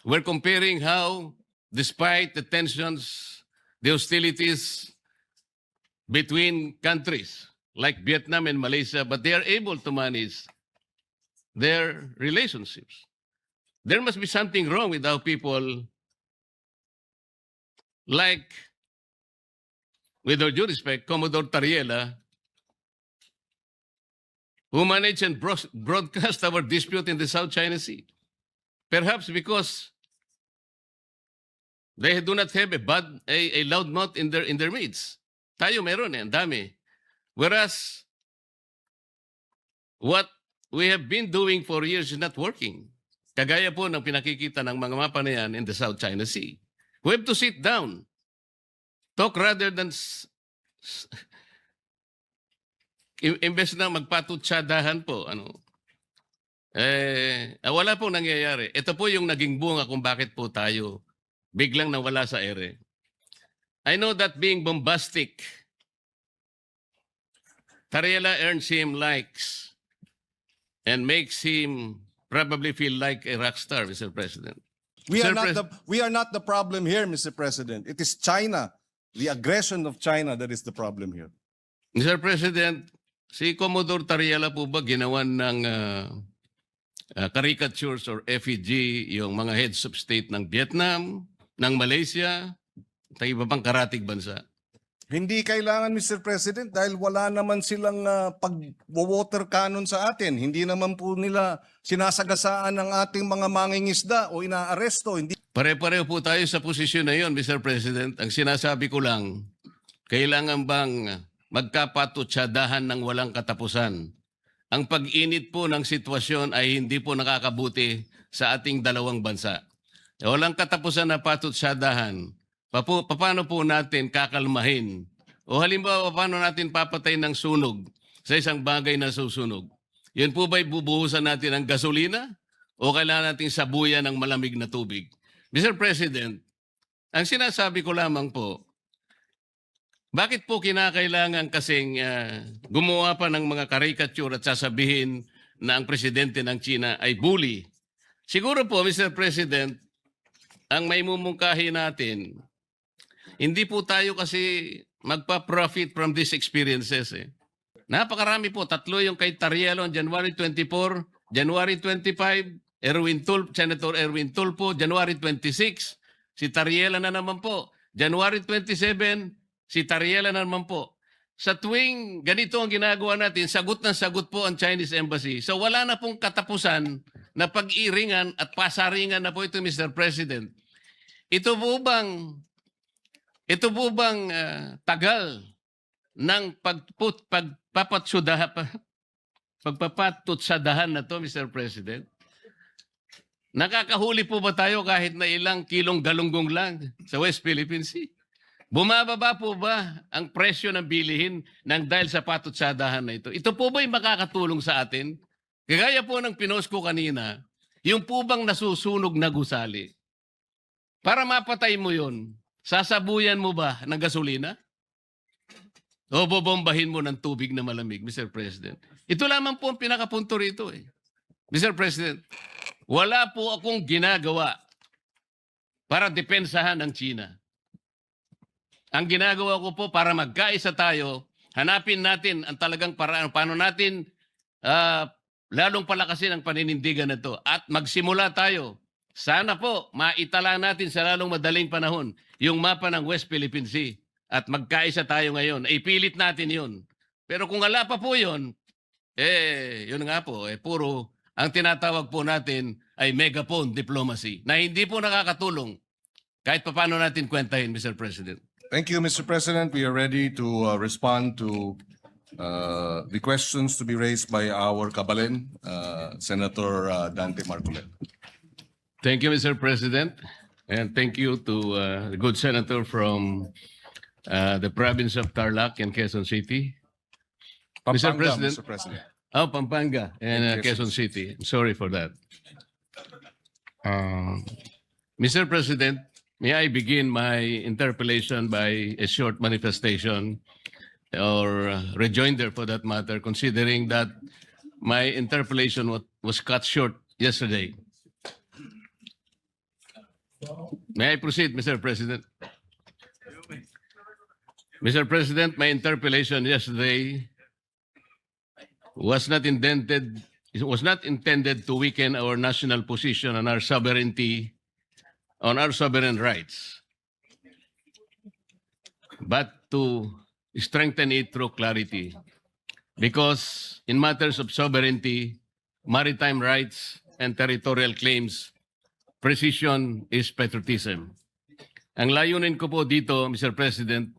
we're comparing how, despite the tensions, the hostilities between countries like Vietnam and Malaysia, but they are able to manage their relationships. There must be something wrong with how people, like, with all due respect, Commodore Tariela, who managed and broadcast our dispute in the South China Sea. Perhaps because they do not have a loud mouth in their midst. Tayo meron ang dami. Whereas what we have been doing for years is not working. Kagaya po ng pinakikita ng mga mapa na yan in the South China Sea. We have to sit down. Talk rather than imbes na magpatutsadahan po. Wala pong nangyayari. Ito po yung naging bunga kung bakit po tayo biglang nawala sa ere. I know that being bombastic, Tariela earns him likes and makes him probably feel like a rock star, Mr. President. We are Mr. not the problem here, Mr. President. It is China, the aggression of China that is the problem here. Mr. President, si Commodore Tariela po ba ginawan ng caricatures or effigy yung mga heads of state ng Vietnam, ng Malaysia, at iba pang karatig bansa? Hindi kailangan, Mr. President, dahil wala naman silang pag-water cannon sa atin. Hindi naman po nila sinasagasaan ng ating mga mangingisda o inaaresto. Hindi. Pare-pareho po tayo sa posisyon na yon, Mr. President. Ang sinasabi ko lang, kailangan bang magkapatutsadahan ng walang katapusan? Ang pag-init po ng sitwasyon ay hindi po nakakabuti sa ating dalawang bansa. Walang katapusan na patutsadahan. Paano po natin kakalmahin? O halimbawa, paano natin papatay ng sunog sa isang bagay na susunog? Yun po ba'y bubuhusan natin ng gasolina? O kailangan natin sabuyan ng malamig na tubig? Mr. President, ang sinasabi ko lamang po, bakit po kinakailangan kasing gumawa pa ng mga caricature at sasabihin na ang presidente ng China ay bully? Siguro po, Mr. President, ang may mumungkahi natin, hindi po tayo kasi magpa-profit from these experiences. Napakarami po. 3 yung kay Tariela on January 24, January 25, Senator Erwin Tulfo, January 26, si Tariela na naman po. January 27, si Tariela na naman po. Sa tuwing ganito ang ginagawa natin, sagot ng sagot po ang Chinese Embassy. So wala na pong katapusan na pag-iringan at pasaringan na po ito, Mr. President. Ito po bang tagal ng pagpapatutsadahan na to, Mr. President? Nakakahuli po ba tayo kahit na ilang kilong galunggong lang sa West Philippine Sea? Bumababa po ba ang presyo ng bilihin ng dahil sa patutsadahan na ito? Ito po ba'y makakatulong sa atin? Kagaya po ng pinost ko kanina, yung po bang nasusunog na gusali? Para mapatay mo yon, sasabuyan mo ba ng gasolina? O bobombahin mo ng tubig na malamig, Mr. President? Ito lamang po ang pinakapunto rito. Mr. President, wala po akong ginagawa para depensahan ang China. Ang ginagawa ko po para magkaisa tayo, hanapin natin ang talagang paraan, paano natin lalong palakasin ang paninindigan na ito at magsimula tayo. Sana po maitala natin sa lalong madaling panahon yung mapa ng West Philippine Sea at magkaisa tayo ngayon. Ipilit natin yun. Pero kung wala pa po yun, yun nga po, puro ang tinatawag po natin ay megaphone diplomacy na hindi po nakakatulong kahit paano natin kwentahin, Mr. President. Thank you, Mr. President. We are ready to respond to the questions to be raised by our kabalin, Senator Dante Marcoleta. Thank you, Mr. President. And thank you to the good senator from the province of Tarlac and Quezon City. Mr. President. Mr. President. Oh, Pampanga and Quezon Quezon City. I'm sorry for that. Mr. President, may I begin my interpellation by a short manifestation or rejoinder for that matter, considering that my interpellation was cut short yesterday. May I proceed, Mr. President? Mr. President, my interpellation yesterday was not intended to weaken our national position on our sovereignty, on our sovereign rights, but to strengthen it through clarity. Because in matters of sovereignty, maritime rights, and territorial claims, precision is patriotism. Ang layunin ko po dito, Mr. President,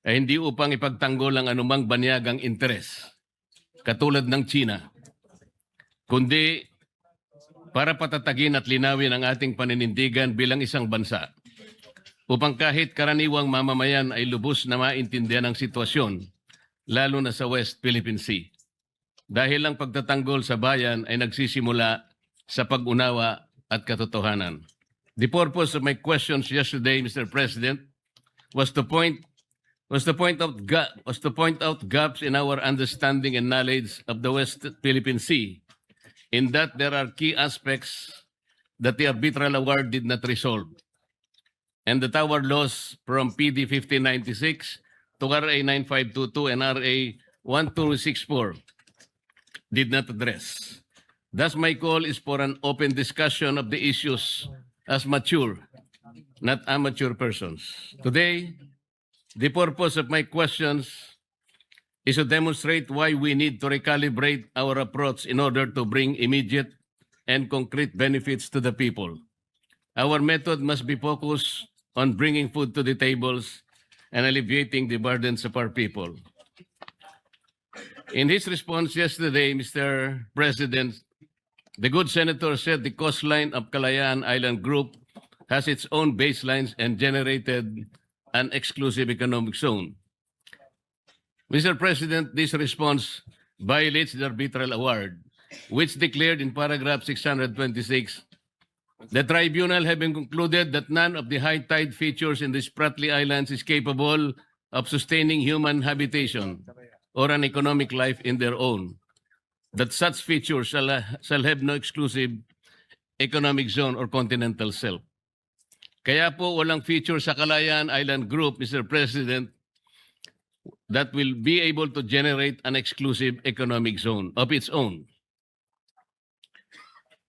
ay hindi upang ipagtanggol ang anumang banyagang interes, katulad ng China, kundi para patatagin at linawin ang ating paninindigan bilang isang bansa, upang kahit karaniwang mamamayan ay lubos na maintindihan ang sitwasyon, lalo na sa West Philippine Sea. Dahil ang pagtatanggol sa bayan ay nagsisimula sa pag-unawa at katotohanan. The purpose of my questions yesterday, Mr. President, was to point out gaps in our understanding and knowledge of the West Philippine Sea, in that there are key aspects that the arbitral award did not resolve, and that our laws from PD 1596 to RA 9522 and RA 1264 did not address. Thus, my call is for an open discussion of the issues as mature, not amateur persons. Today, the purpose of my questions is to demonstrate why we need to recalibrate our approach in order to bring immediate and concrete benefits to the people. Our method must be focused on bringing food to the tables and alleviating the burdens of our people. In his response yesterday, Mr. President, the good senator said the coastline of Kalayaan Island Group has its own baselines and generated an exclusive economic zone. Mr. President, this response violates the arbitral award, which declared in paragraph 626, the tribunal having concluded that none of the high tide features in the Spratly Islands is capable of sustaining human habitation or an economic life in their own, that such features shall have no exclusive economic zone or continental shelf. Kaya po walang feature sa Kalayaan Island Group, Mr. President, that will be able to generate an exclusive economic zone of its own.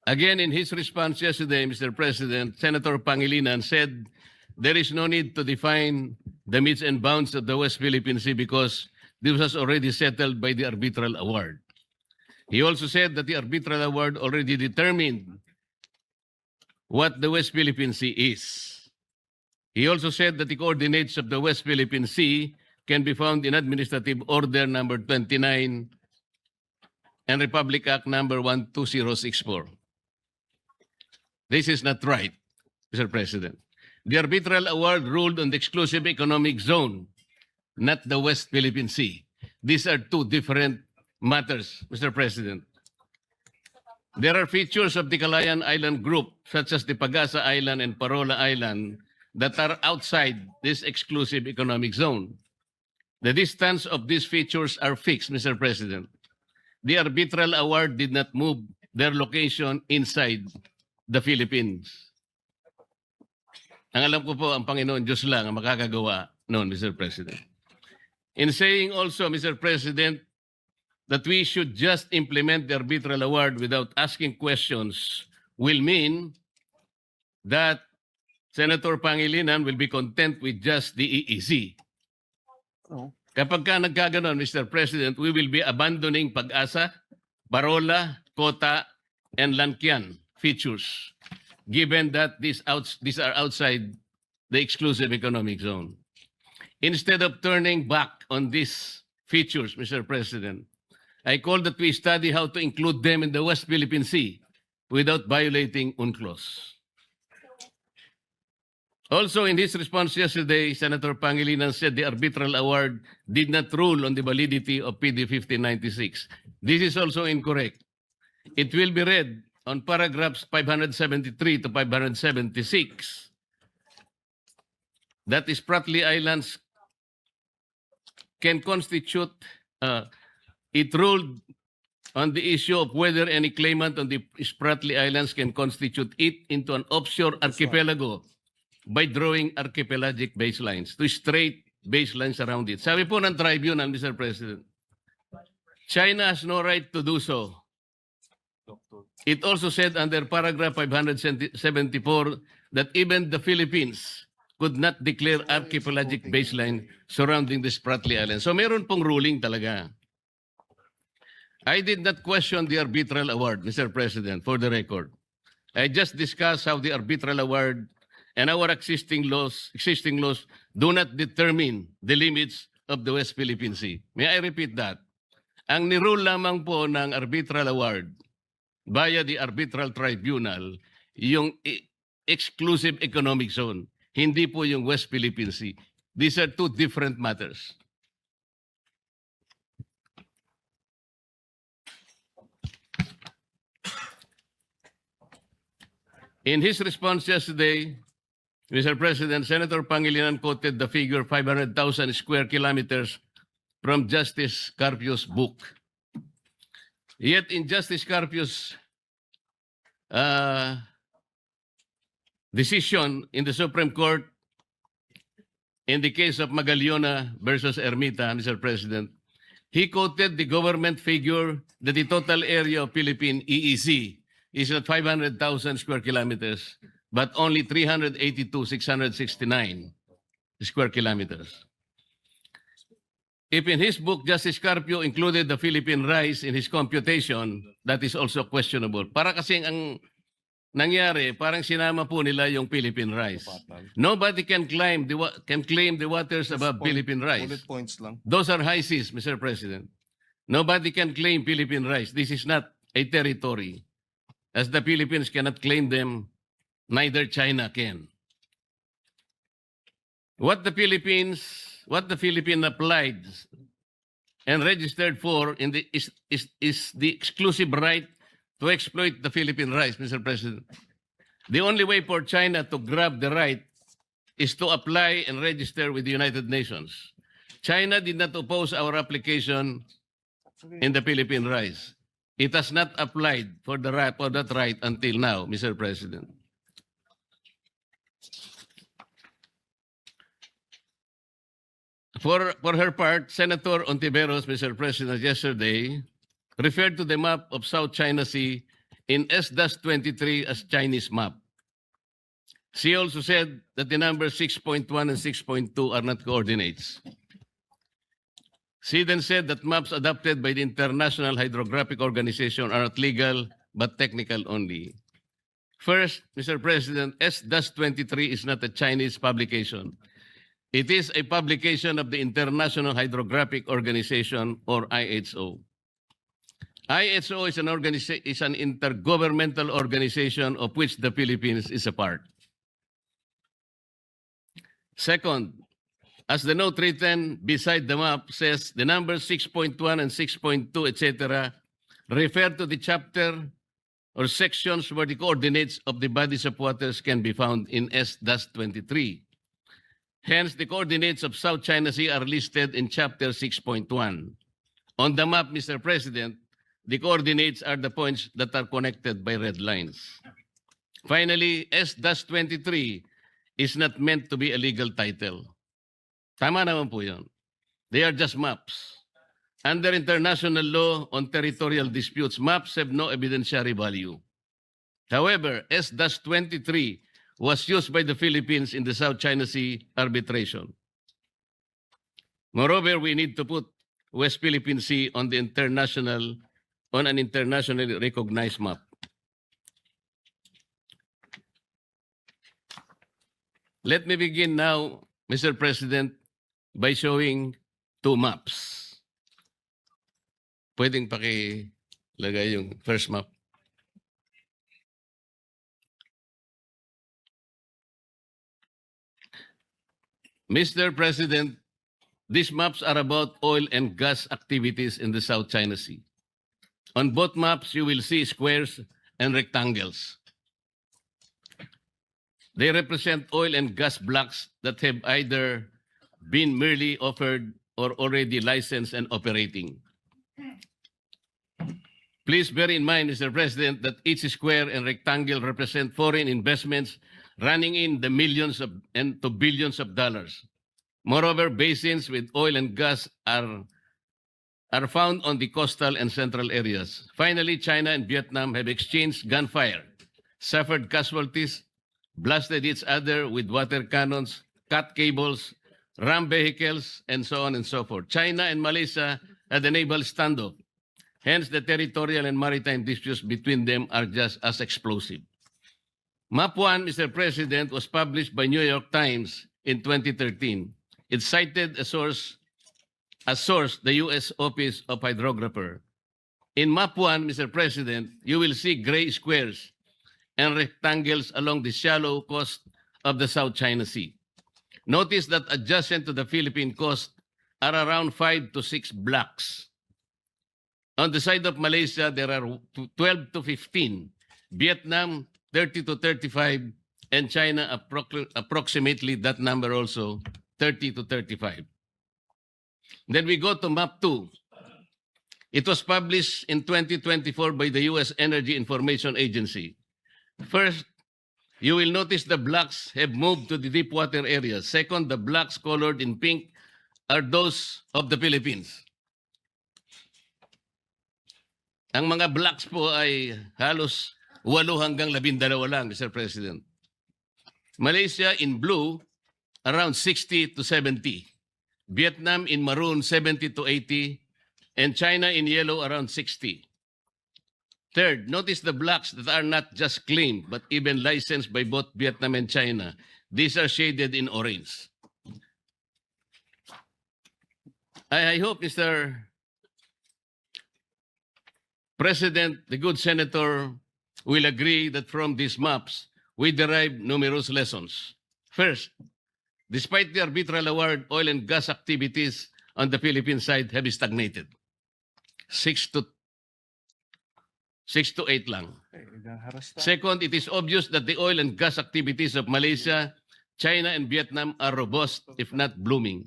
Again, in his response yesterday, Mr. President, Senator Pangilinan said there is no need to define the metes and bounds of the West Philippine Sea because this was already settled by the arbitral award. He also said that the arbitral award already determined what the West Philippine Sea is. He also said that the coordinates of the West Philippine Sea can be found in Administrative Order number 29 and Republic Act number 12064. This is not right, Mr. President. The arbitral award ruled on the exclusive economic zone, not the West Philippine Sea. These are two different matters, Mr. President. There are features of the Kalayaan Island Group, such as the Pagasa Island and Parola Island, that are outside this exclusive economic zone. The distance of these features are fixed, Mr. President. The arbitral award did not move their location inside the Philippines. Ang alam ko po, ang Panginoon Diyos lang ang makakagawa noon, Mr. President. In saying also, Mr. President, that we should just implement the arbitral award without asking questions will mean that Senator Pangilinan will be content with just the EEZ. Kapag ka nagkaganon, Mr. President, we will be abandoning Pag-asa, Parola, Kota, and Lankian features, given that these are outside the exclusive economic zone. Instead of turning back on these features, Mr. President, I call that we study how to include them in the West Philippine Sea without violating UNCLOS. Also, in his response yesterday, Senator Pangilinan said the arbitral award did not rule on the validity of PD 1596. This is also incorrect. It will be read on paragraphs 573 to 576 that the Spratly Islands can constitute, it ruled on the issue of whether any claimant on the Spratly Islands can constitute it into an offshore archipelago by drawing archipelagic baselines to straight baselines around it. Sabi po ng tribunal, Mr. President, China has no right to do so. It also said under paragraph 574 that even the Philippines could not declare archipelagic baseline surrounding the Spratly Islands. So meron pong ruling talaga. I did not question the arbitral award, Mr. President, for the record. I just discussed how the arbitral award and our existing laws do not determine the limits of the West Philippine Sea. May I repeat that? Ang nirule lamang po ng arbitral award via the arbitral tribunal, yung exclusive economic zone, hindi po yung West Philippine Sea. These are two different matters. In his response yesterday, Mr. President, Senator Pangilinan quoted the figure 500,000 square kilometers from Justice Carpio's book. Yet in Justice Carpio's decision in the Supreme Court in the case of Magallona versus Ermita, Mr. President, he quoted the government figure that the total area of Philippine EEZ is not 500,000 square kilometers, but only 382,669 square kilometers. If in his book, Justice Carpio included the Philippine rice in his computation, that is also questionable. Para kasing ang nangyari, parang sinama po nila yung Philippine rice. Nobody can claim the waters above Philippine rice. Bullet points lang. Those are high seas, Mr. President. Nobody can claim Philippine rice. This is not a territory. As the Philippines cannot claim them, neither China can. What the Philippine applied and registered for is the exclusive right to exploit the Philippine rice, Mr. President. The only way for China to grab the right is to apply and register with the United Nations. China did not oppose our application in the Philippine rice. It has not applied for that right until now, Mr. President. For her part, Senator Ontiveros, Mr. President, yesterday referred to the map of South China Sea in S-23 as Chinese map. She also said that the numbers 6.1 and 6.2 are not coordinates. She then said that maps adopted by the International Hydrographic Organization are not legal but technical only. First, Mr. President, S-23 is not a Chinese publication. It is a publication of the International Hydrographic Organization, or IHO. IHO is an intergovernmental organization of which the Philippines is a part. Second, as the note written beside the map says, the numbers 6.1 and 6.2, etc., refer to the chapter or sections where the coordinates of the bodies of waters can be found in S-23. Hence, the coordinates of South China Sea are listed in chapter 6.1. On the map, Mr. President, the coordinates are the points that are connected by red lines. Finally, S-23 is not meant to be a legal title. Tama naman po yun. They are just maps. Under international law on territorial disputes, maps have no evidentiary value. However, S-23 was used by the Philippines in the South China Sea arbitration. Moreover, we need to put West Philippine Sea on an internationally recognized map. Let me begin now, Mr. President, by showing two maps. Pwedeng pakilagay yung first map. Mr. President, these maps are about oil and gas activities in the South China Sea. On both maps, you will see squares and rectangles. They represent oil and gas blocks that have either been merely offered or already licensed and operating. Please bear in mind, Mr. President, that each square and rectangle represent foreign investments running in the millions and to billions of dollars. Moreover, basins with oil and gas are found on the coastal and central areas. Finally, China and Vietnam have exchanged gunfire, suffered casualties, blasted each other with water cannons, cut cables, rammed vehicles, and so on and so forth. China and Malaysia had a naval standoff. Hence, the territorial and maritime disputes between them are just as explosive. Map 1, Mr. President, was published by New York Times in 2013. It cited a source, the U.S. Office of Hydrographer. In Map 1, Mr. President, you will see gray squares and rectangles along the shallow coast of the South China Sea. Notice that adjacent to the Philippine coast are around 5 to 6 blocks. On the side of Malaysia, there are 12 to 15. Vietnam, 30 to 35. And China, approximately that number also, 30 to 35. Then we go to Map 2. It was published in 2024 by the U.S. Energy Information Agency. First, you will notice the blocks have moved to the deep water areas. Second, the blocks colored in pink are those of the Philippines. Ang mga blocks po ay halos 8 hanggang 12 lang, Mr. President. Malaysia in blue, around 60 to 70. Vietnam in maroon, 70 to 80. And China in yellow, around 60. Third, notice the blocks that are not just claimed, but even licensed by both Vietnam and China. These are shaded in orange. I hope, Mr. President, the good senator will agree that from these maps, we derive numerous lessons. First, despite the arbitral award, oil and gas activities on the Philippine side have stagnated. 6 to 8 lang. Second, it is obvious that the oil and gas activities of Malaysia, China, and Vietnam are robust, if not booming.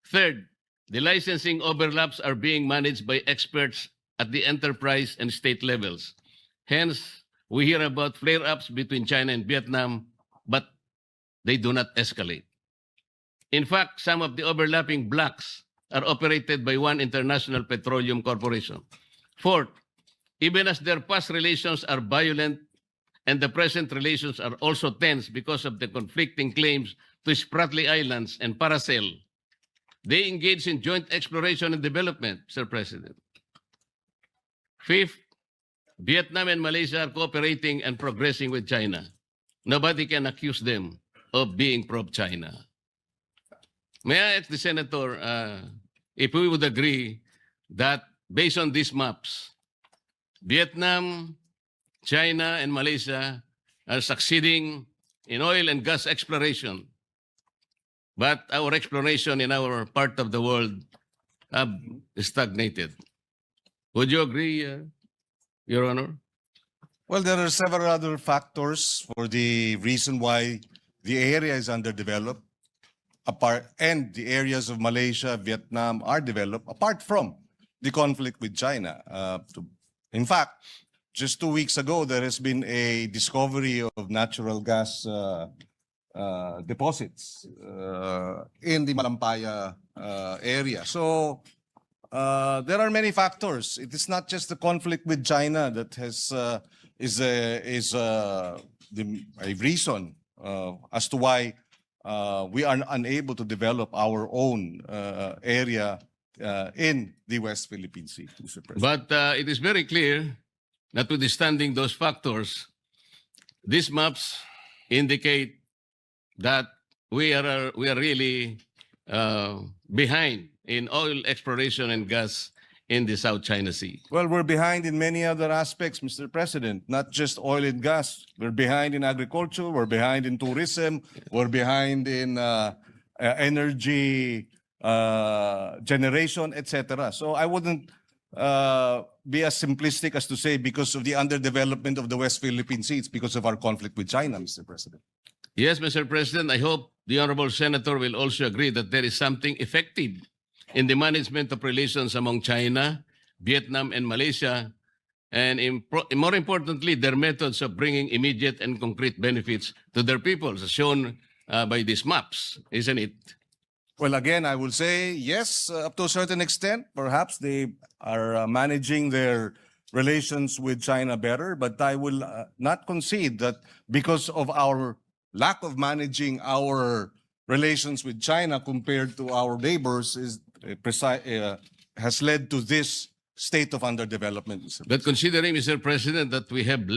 Third, the licensing overlaps are being managed by experts at the enterprise and state levels. Hence, we hear about flare-ups between China and Vietnam, but they do not escalate. In fact, some of the overlapping blocks are operated by one international petroleum corporation. Fourth, even as their past relations are violent and the present relations are also tense because of the conflicting claims to Spratly Islands and Paracel, they engage in joint exploration and development, Mr. President. Fifth, Vietnam and Malaysia are cooperating and progressing with China. Nobody can accuse them of being pro-China. May I ask the Senator if we would agree that based on these maps, Vietnam, China, and Malaysia are succeeding in oil and gas exploration, but our exploration in our part of the world have stagnated. Would you agree, Your Honor? Well, there are several other factors for the reason why the area is underdeveloped, and the areas of Malaysia, Vietnam are developed apart from the conflict with China. In fact, just 2 weeks ago, there has been a discovery of natural gas deposits in the Malampaya area. So there are many factors. It is not just the conflict with China that is a reason as to why we are unable to develop our own area in the West Philippine Sea, Mr. President. But it is very clear, notwithstanding those factors, these maps indicate that we are really behind in oil exploration and gas in the South China Sea. Well, we're behind in many other aspects, Mr. President, not just oil and gas. We're behind in agriculture, we're behind in tourism, we're behind in energy generation, etc. So I wouldn't be as simplistic as to say because of the underdevelopment of the West Philippine Sea, it's because of our conflict with China, Mr. President. Yes, Mr. President, I hope the Honorable Senator will also agree that there is something effective in the management of relations among China, Vietnam, and Malaysia, and more importantly, their methods of bringing immediate and concrete benefits to their peoples, as shown by these maps, isn't it? Well, again, I will say yes, up to a certain extent. Perhaps they are managing their relations with China better, but I will not concede that because of our lack of managing our relations with China compared to our neighbors has led to this state of underdevelopment. Mr. But considering, Mr. President, that we have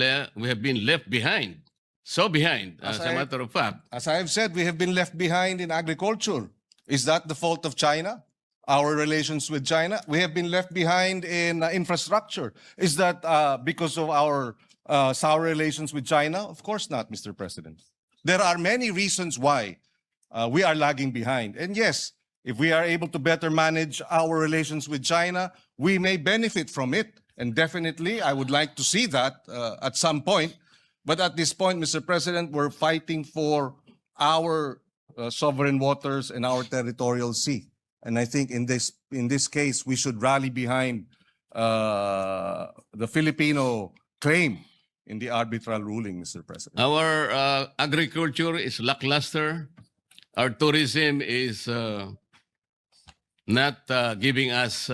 been left behind, so behind, as a matter of fact, As I have said, we have been left behind in agriculture. Is that the fault of China? Our relations with China? We have been left behind in infrastructure. Is that because of our sour relations with China? Of course not, Mr. President. There are many reasons why we are lagging behind. And yes, if we are able to better manage our relations with China, we may benefit from it. And definitely, I would like to see that at some point. But at this point, Mr. President, we're fighting for our sovereign waters and our territorial sea. And I think in this case, we should rally behind the Filipino claim in the arbitral ruling, Mr. President. our agriculture is lackluster. Our tourism is not giving us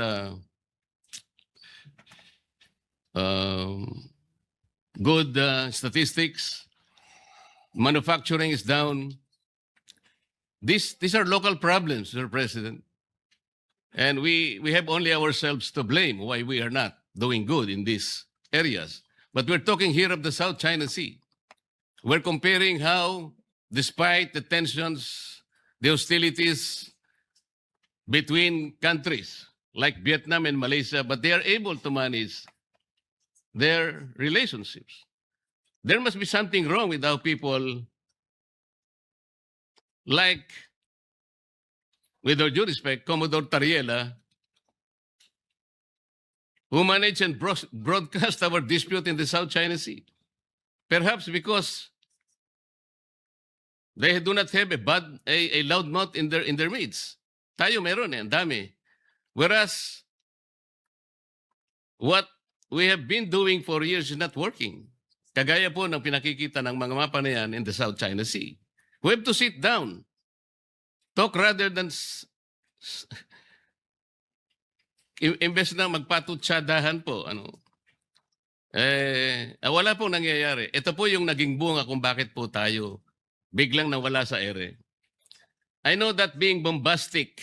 good statistics. Manufacturing is down. These are local problems, Mr. President. And we have only ourselves to blame why we are not doing good in these areas. But we're talking here of the South China Sea. We're comparing how, despite the tensions, the hostilities between countries like Vietnam and Malaysia, but they are able to manage their relationships. There must be something wrong with how people, like, with all due respect, Commodore Tariela, who managed and broadcast our dispute in the South China Sea. Perhaps because they do not have a loud mouth in their midst. Tayo meron ang dami. Whereas what we have been doing for years is not working. Kagaya po ng pinakikita ng mga mapa na yan in the South China Sea. We have to sit down. Talk rather than imbes na magpatutsadahan po. Wala pong nangyayari. Ito po yung naging bunga kung bakit po tayo biglang nawala sa ere. I know that being bombastic,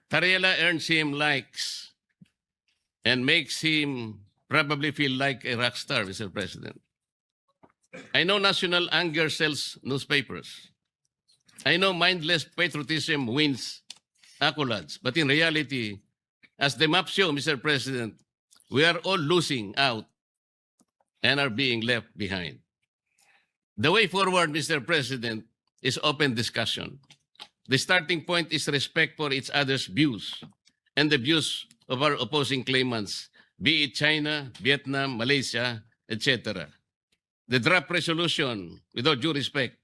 Tariela earns him likes and makes him probably feel like a rock star, Mr. President. I know national anger sells newspapers. I know mindless patriotism wins accolades. But in reality, as the map show, Mr. President, we are all losing out and are being left behind. The way forward, Mr. President, is open discussion. The starting point is respect for each other's views and the views of our opposing claimants, be it China, Vietnam, Malaysia, etc. The draft resolution, with all due respect,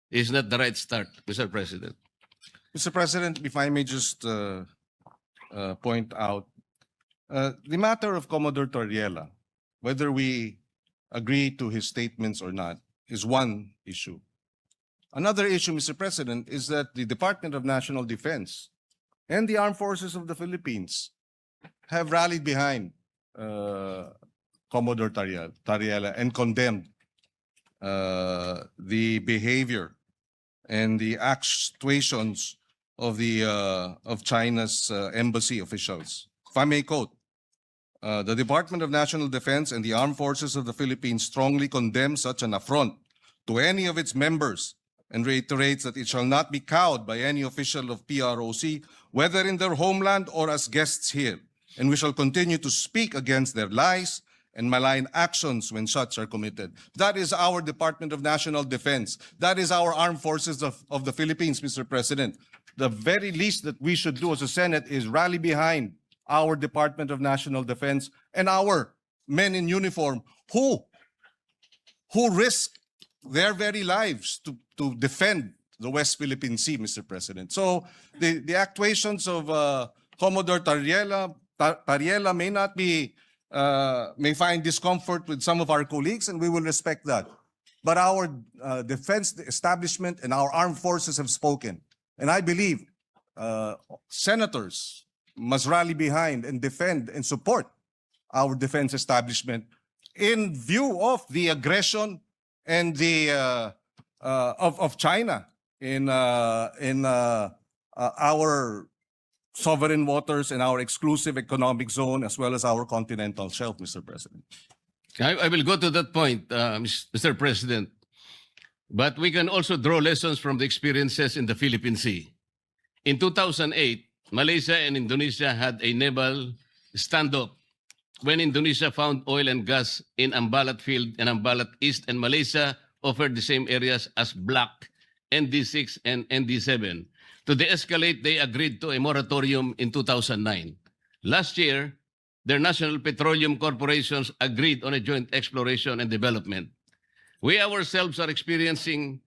is not the right start, Mr. President. Mr. President, if I may just point out, the matter of Commodore Torriela, whether we agree to his statements or not, is one issue. Another issue, Mr. President, is that the Department of National Defense and the Armed Forces of the Philippines have rallied behind Commodore Torriela and condemned the behavior and the actuations of China's embassy officials. If I may quote, the Department of National Defense and the Armed Forces of the Philippines strongly condemn such an affront to any of its members and reiterates that it shall not be cowed by any official of PROC, whether in their homeland or as guests here. And we shall continue to speak against their lies and malign actions when such are committed. That is our Department of National Defense. That is our Armed Forces of the Philippines, Mr. President. The very least that we should do as a Senate is rally behind our Department of National Defense and our men in uniform who risk their very lives to defend the West Philippine Sea, Mr. President. So the actuations of Commodore Tariela may find discomfort with some of our colleagues, and we will respect that. But our defense establishment and our armed forces have spoken. And I believe senators must rally behind and defend and support our defense establishment in view of the aggression and the of China in our sovereign waters and our exclusive economic zone, as well as our continental shelf, Mr. President. I will go to that point, Mr. President. But we can also draw lessons from the experiences in the Philippine Sea. In 2008, Malaysia and Indonesia had a naval standoff when Indonesia found oil and gas in Ambalat Field and Ambalat East, and Malaysia offered the same areas as Block ND6 and ND7. To de-escalate, they agreed to a moratorium in 2009. Last year, their national petroleum corporations agreed on a joint exploration and development. We ourselves are experiencing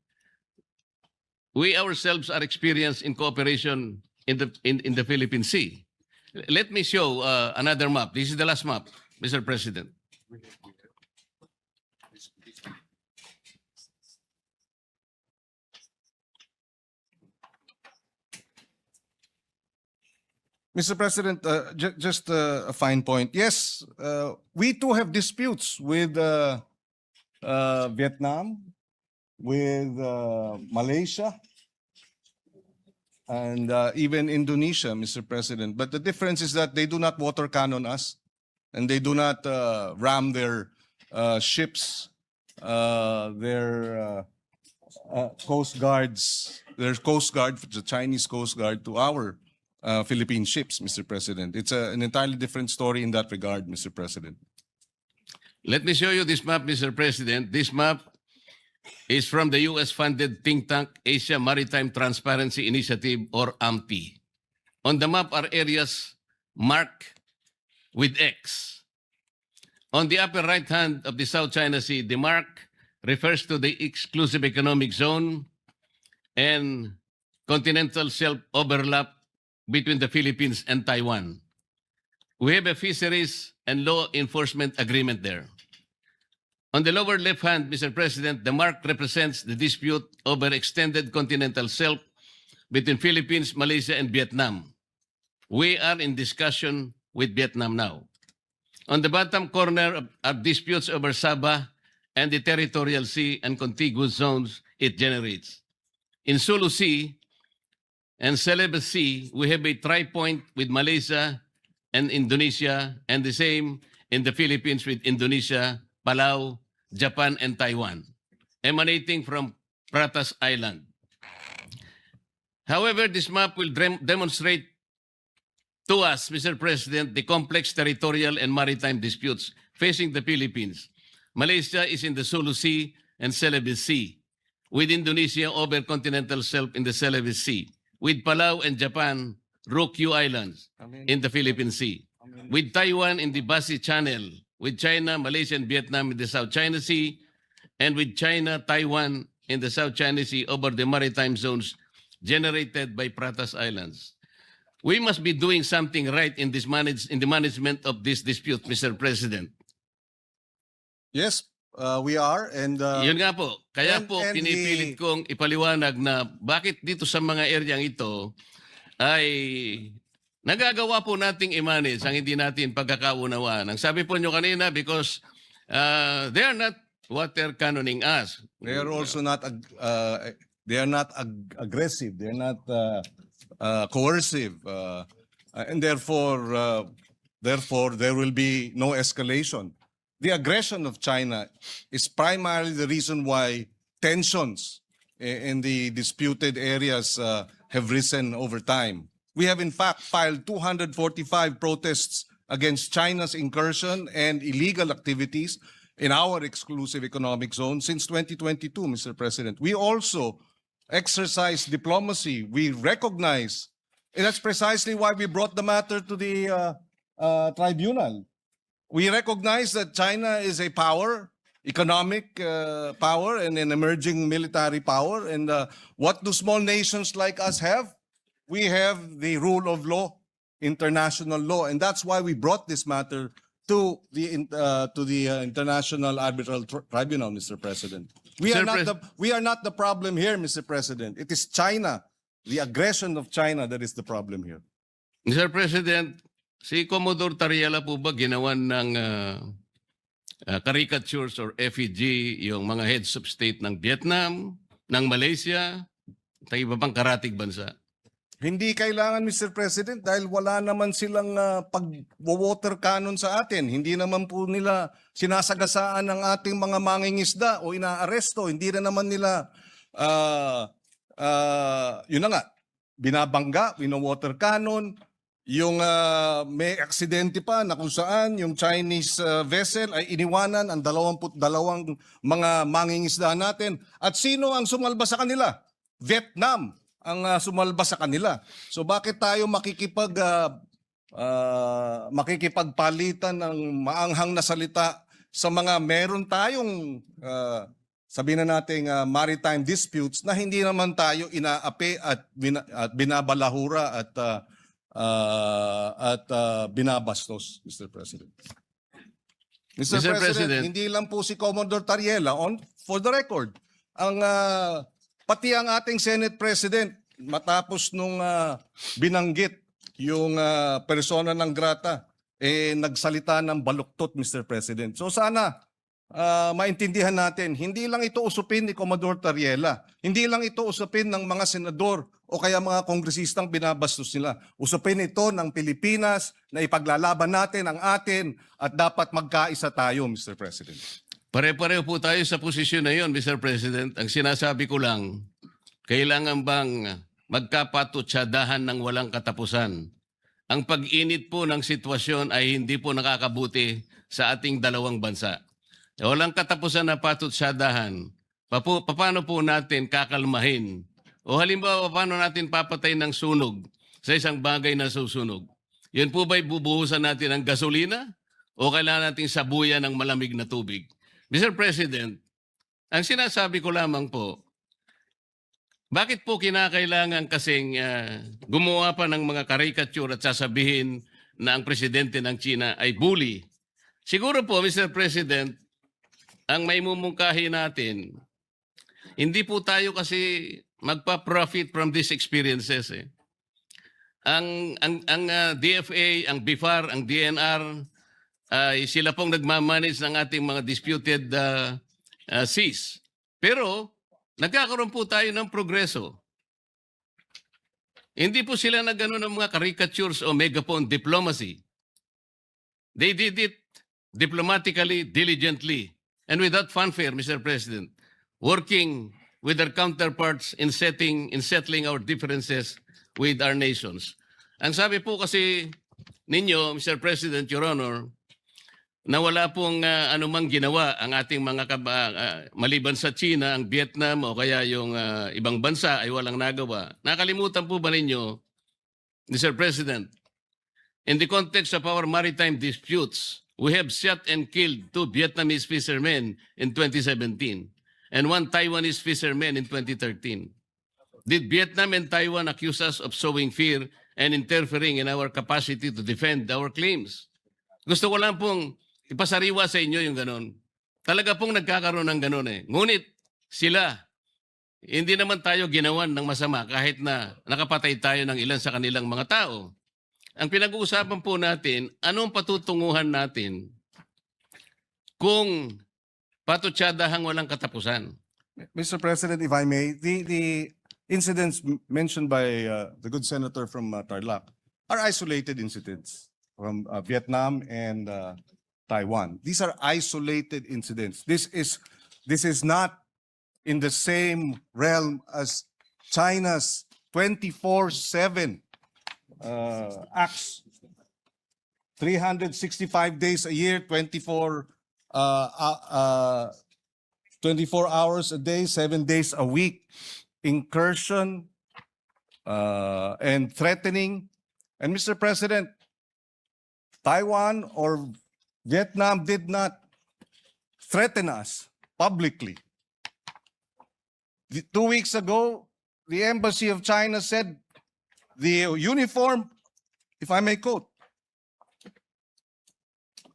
in cooperation in the Philippine Sea. Let me show another map. This is the last map, Mr. President. Mr. President, just a fine point. Yes, we too have disputes with Vietnam, with Malaysia, and even Indonesia, Mr. President. But the difference is that they do not water cannon us, and they do not ram their ships, their coast guards, their coast guard, the Chinese coast guard, to our Philippine ships, Mr. President. It's an entirely different story in that regard, Mr. President. Let me show you this map, Mr. President. This map is from the US-funded think tank Asia Maritime Transparency Initiative, or AMTI. On the map are areas marked with X. On the upper right hand of the South China Sea, the mark refers to the exclusive economic zone and continental shelf overlap between the Philippines and Taiwan. We have a fisheries and law enforcement agreement there. On the lower left hand, Mr. President, the mark represents the dispute over extended continental shelf between Philippines, Malaysia, and Vietnam. We are in discussion with Vietnam now. On the bottom corner are disputes over Sabah and the territorial sea and contiguous zones it generates. In Sulu Sea and Celebes Sea, we have a tri-point with Malaysia and Indonesia, and the same in the Philippines with Indonesia, Palau, Japan, and Taiwan, emanating from Pratas Island. However, this map will demonstrate to us, Mr. President, the complex territorial and maritime disputes facing the Philippines. Malaysia is in the Sulu Sea and Celebes Sea, with Indonesia over continental shelf in the Celebes Sea, with Palau and Japan, Ryukyu Islands in the Philippine Sea, with Taiwan in the Basi Channel, with China, Malaysia, and Vietnam in the South China Sea, and with China, Taiwan in the South China Sea over the maritime zones generated by Pratas Islands. We must be doing something right in the management of this dispute, Mr. President. Yes, we are. And Yun nga po. Kaya and- po and pinipilit kong ipaliwanag na bakit dito sa mga eryang ito ay nagagawa po nating i-manage ang hindi natin pagkakaunawaan. Ang sabi po nyo kanina, because they are not water cannoning us. they are also not aggressive. They are not coercive, and therefore there will be no escalation. The aggression of China is primarily the reason why tensions in the disputed areas have risen over time. We have in fact filed 245 protests against China's incursion and illegal activities in our exclusive economic zone since 2022, Mr. President. We also exercise diplomacy. We recognize, and that's precisely why we brought the matter to the tribunal. We recognize that China is a power, economic power, and an emerging military power. And what do small nations like us have? We have the rule of law international law, and that's why we brought this matter to the International Arbitral Tribunal, Mr. President. We are not the problem here, Mr. President. It is China, the aggression of China that is the problem here. Mr. President, si Commodore Tariela po ba ginawan ng caricatures or effigy yung mga heads of state ng Vietnam, ng Malaysia, at iba pang karatig bansa? Hindi kailangan, Mr. President, dahil wala naman silang pag-water cannon sa atin. Hindi naman po nila sinasagasaan ng ating mga mangingisda o inaaresto. Hindi na naman nila, yun na nga, binabangga, wino-water cannon. Yung may aksidente pa na kung saan yung Chinese vessel ay iniwanan ang 22 mga mangingisda natin. At sino ang sumalba sa kanila? Vietnam ang sumalba sa kanila. So bakit tayo makikipagpalitan ng maanghang na salita sa mga meron tayong sabihin na nating maritime disputes na hindi naman tayo inaapi at binabalahura at binabastos, Mr. President. Mr. President, hindi lang po si Commodore Tariela, for the record, ang pati ang ating Senate President, matapos nung binanggit yung persona ng grata, nagsalita ng baluktot, Mr. President. So sana maintindihan natin, hindi lang ito usupin ni Commodore Tariela, hindi lang ito usupin ng mga senador o kaya mga kongresistang binabastos nila. Usupin ito ng Pilipinas na ipaglalaban natin ang atin at dapat magkaisa tayo, Mr. President. Pare-pareho po tayo sa posisyon na yon, Mr. President. Ang sinasabi ko lang, kailangan bang magkapatutsadahan ng walang katapusan? Ang pag-init po ng sitwasyon ay hindi po nakakabuti sa ating dalawang bansa. Walang katapusan na patutsadahan. Paano po natin kakalmahin? O halimbawa, paano natin papatay ng sunog sa isang bagay na susunog? Yun po ba'y bubuhusan natin ng gasolina? O kailangan natin sabuyan ng malamig na tubig? Mr. President, ang sinasabi ko lamang po, bakit po kinakailangan kasing gumawa pa ng mga caricature at sasabihin na ang presidente ng China ay bully? Siguro po, Mr. President, ang may mumungkahi natin, hindi po tayo kasi magpa-profit from these experiences. Ang DFA, ang BIFAR, ang DNR, sila pong nagmamanage ng ating mga disputed seas. Pero nagkakaroon po tayo ng progreso. Hindi po sila nagano ng mga caricatures o megaphone diplomacy. They did it diplomatically, diligently, and without fanfare, Mr. President, working with their counterparts in settling our differences with our nations. Ang sabi po kasi ninyo, Mr. President, Your Honor, na wala pong anumang ginawa ang ating mga maliban sa China, ang Vietnam o kaya yung ibang bansa ay walang nagawa. Nakalimutan po ba ninyo, Mr. President, in the context of our maritime disputes, we have shot and killed 2 Vietnamese fishermen in 2017 and 1 Taiwanese fisherman in 2013. Did Vietnam and Taiwan accuse us of sowing fear and interfering in our capacity to defend our claims? Gusto ko lang pong ipasariwa sa inyo yung ganon. Talaga pong nagkakaroon ng ganon eh. Ngunit sila, hindi naman tayo ginawan ng masama kahit na nakapatay tayo ng ilan sa kanilang mga tao. Ang pinag-uusapan po natin, anong patutunguhan natin kung patutsadahan walang katapusan? Mr. President, if I may, the incidents mentioned by the good senator from Tarlac are isolated incidents from Vietnam and Taiwan. These are isolated incidents. This is not in the same realm as China's 24/7 acts. 365 days a year, 24 hours a day, 7 days a week, incursion and threatening. And Mr. President, Taiwan or Vietnam did not threaten us publicly. 2 weeks ago, the Embassy of China said the uniform if I may quote,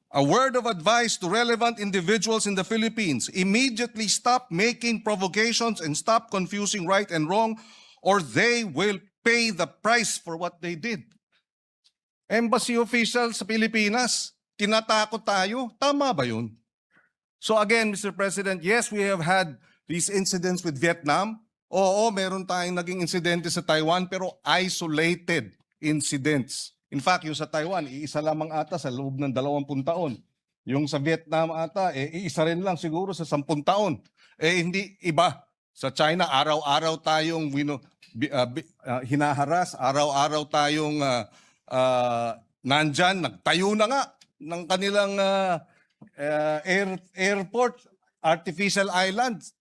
a word of advice to relevant individuals in the Philippines: immediately stop making provocations and stop confusing right and wrong, or they will pay the price for what they did. Embassy officials sa Pilipinas, tinatakot tayo. Tama ba yun? So again, Mr. President, yes, we have had these incidents with Vietnam. Oo, meron tayong naging insidente sa Taiwan, pero isolated incidents. In fact, yung sa Taiwan, iisa lamang ata sa loob ng 20 taon. Yung sa Vietnam ata, iisa rin lang siguro sa 10 taon. Hindi iba. Sa China, araw-araw tayong hinaharas, araw-araw tayong nandyan, nagtayo na nga ng kanilang airport, artificial islands,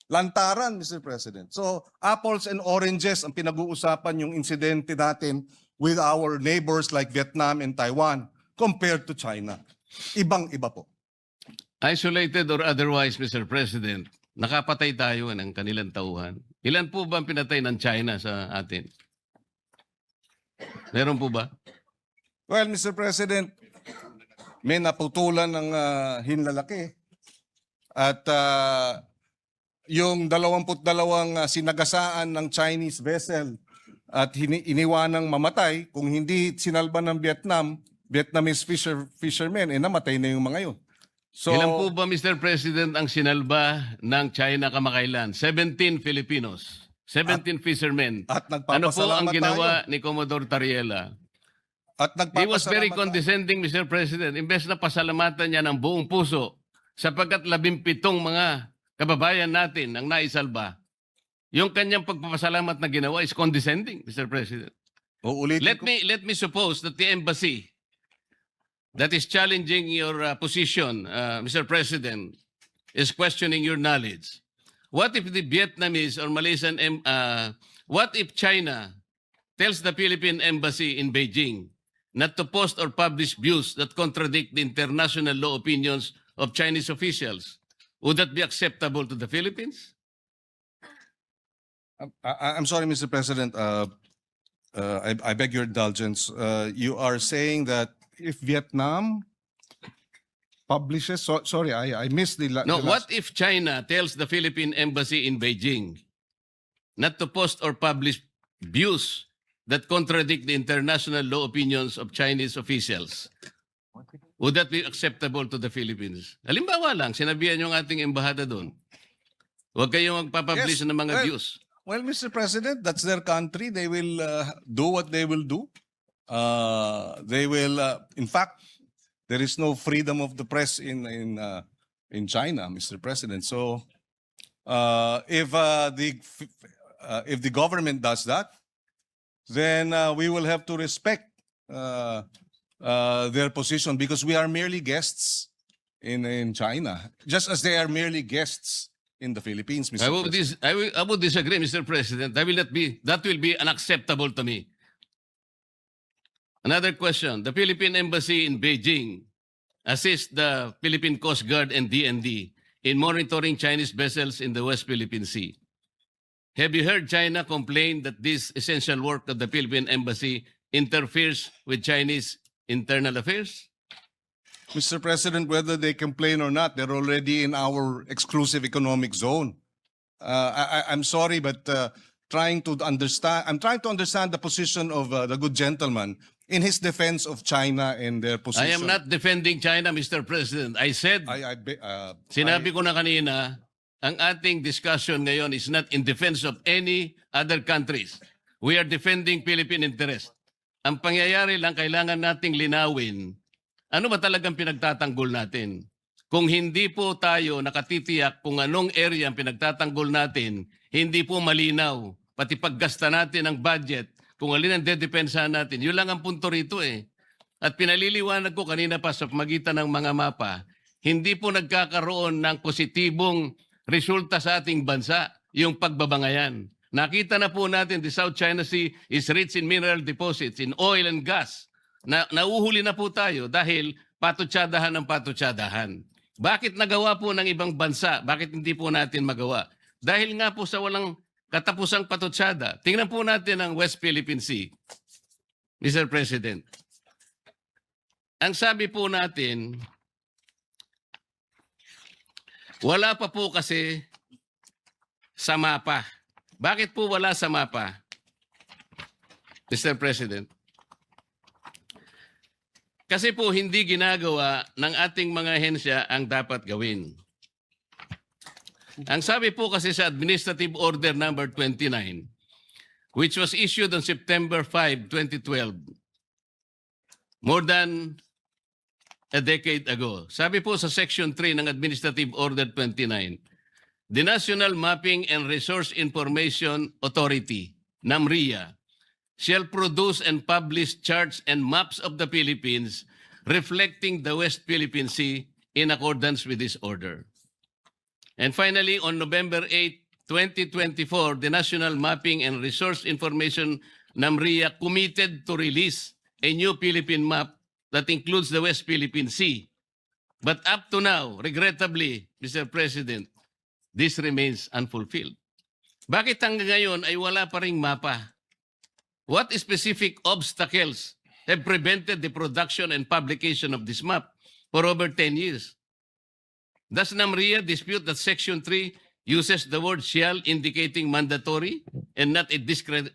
lantaran, Mr. President. So, apples and oranges ang pinag-uusapan yung insidente natin with our neighbors like Vietnam and Taiwan compared to China. Ibang-iba po. Isolated or otherwise, Mr. President, nakapatay tayo ng kanilang tauhan. Ilan po ba ang pinatay ng China sa atin? Meron po ba? Well, Mr. President, may naputulan ng hinlalaki. At yung 22 sinagasaan ng Chinese vessel at iniwanang mamatay, kung hindi sinalba ng Vietnamese fishermen, namatay na yung mga yun. So, Ilan po ba, Mr. President, ang sinalba ng China kamakailan? 17 Filipinos. 17 fishermen. at Ano po ang nagpapasalamat ginawa tayo. ni Commodore Tariela? At He was very nagpapasalamat tayo. condescending, Mr. President. Imbes na pasalamatan niya ng buong puso sapagkat 17 mga kababayan natin ang naisalba, yung kanyang pagpapasalamat na ginawa is condescending, Mr. President. Uulitin ko. Let me suppose that the embassy that is challenging your position, Mr. President, is questioning your knowledge. What if the Vietnamese or Malaysian, what if China tells the Philippine embassy in Beijing not to post or publish views that contradict the international law opinions of Chinese officials? Would that be acceptable to the Philippines? I'm sorry, Mr. President. I beg your indulgence. You are saying that if Vietnam publishes, sorry, I missed the No, the what last- if China tells the Philippine embassy in Beijing not to post or publish views that contradict the international law opinions of Chinese officials? Would that be acceptable to the Philippines? Halimbawa lang, sinabihan yung ating embahada doon. Huwag kayong magpapublish Yes, ng mga well, views. Well, Mr. President, that's their country. They will do what they will do. They will, in fact, there is no freedom of the press in China, Mr. President. So, if the government does that, then we will have to respect their position because we are merely guests in China, just as they are merely guests in the Philippines, Mr. President. I would disagree, Mr. President. That will be unacceptable to me. Another question. The Philippine Embassy in Beijing assists the Philippine Coast Guard and DND in monitoring Chinese vessels in the West Philippine Sea. Have you heard China complain that this essential work of the Philippine Embassy interferes with Chinese internal affairs? Mr. President, whether they complain or not, they're already in our exclusive economic zone. I'm sorry, but I'm trying to understand the position of the good gentleman in his defense of China and their position. I am not defending China, Mr. President. I said, sinabi ko na kanina, ang ating discussion ngayon is not in defense of any other countries. We are defending Philippine interest. Ang pangyayari lang, kailangan nating linawin, ano ba talagang pinagtatanggol natin? Kung hindi po tayo nakatitiyak kung anong area ang pinagtatanggol natin, hindi po malinaw. Pati paggasta natin ng budget, kung alin ang dedepensahan natin. Yun lang ang punto rito eh. At pinaliliwanag ko kanina pa sa magitan ng mga mapa, hindi po nagkakaroon ng positibong resulta sa ating bansa, yung pagbabangayan. Nakita na po natin the South China Sea is rich in mineral deposits, in oil and gas. Nauhuli na po tayo dahil patutsadahan ng patutsadahan. Bakit nagawa po ng ibang bansa? Bakit hindi po natin magawa? Dahil nga po sa walang katapusang patutsada. Tingnan po natin ang West Philippine Sea. Mr. President, ang sabi po natin, wala pa po kasi sa mapa. Bakit po wala sa mapa, Mr. President? Kasi po hindi ginagawa ng ating mga ahensya ang dapat gawin. Ang sabi po kasi sa Administrative Order number 29, which was issued on September 5, 2012, more than a decade ago. Sabi po sa Section 3 ng Administrative Order 29, the National Mapping and Resource Information Authority, NAMRIA, shall produce and publish charts and maps of the Philippines reflecting the West Philippine Sea in accordance with this order. And finally, on November 8, 2024, the National Mapping and Resource Information NAMRIA committed to release a new Philippine map that includes the West Philippine Sea. But up to now, regrettably, Mr. President, this remains unfulfilled. Bakit hanggang ngayon ay wala pa ring mapa? What specific obstacles have prevented the production and publication of this map for over 10 years? Does NAMRIA dispute that Section 3 uses the word shall indicating mandatory and not a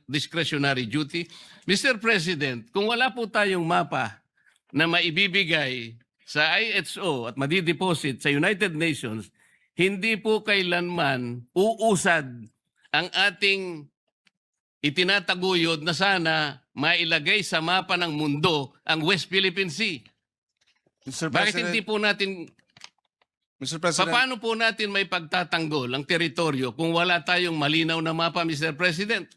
discretionary duty? Mr. President, kung wala po tayong mapa na maibibigay sa IHO at madideposit sa United Nations, hindi po kailanman uusad ang ating itinataguyod na sana mailagay sa mapa ng mundo ang West Philippine Sea. Mr. Bakit President, hindi po natin, Mr. President, paano po natin may pagtatanggol ang teritoryo kung wala tayong malinaw na mapa, Mr. President?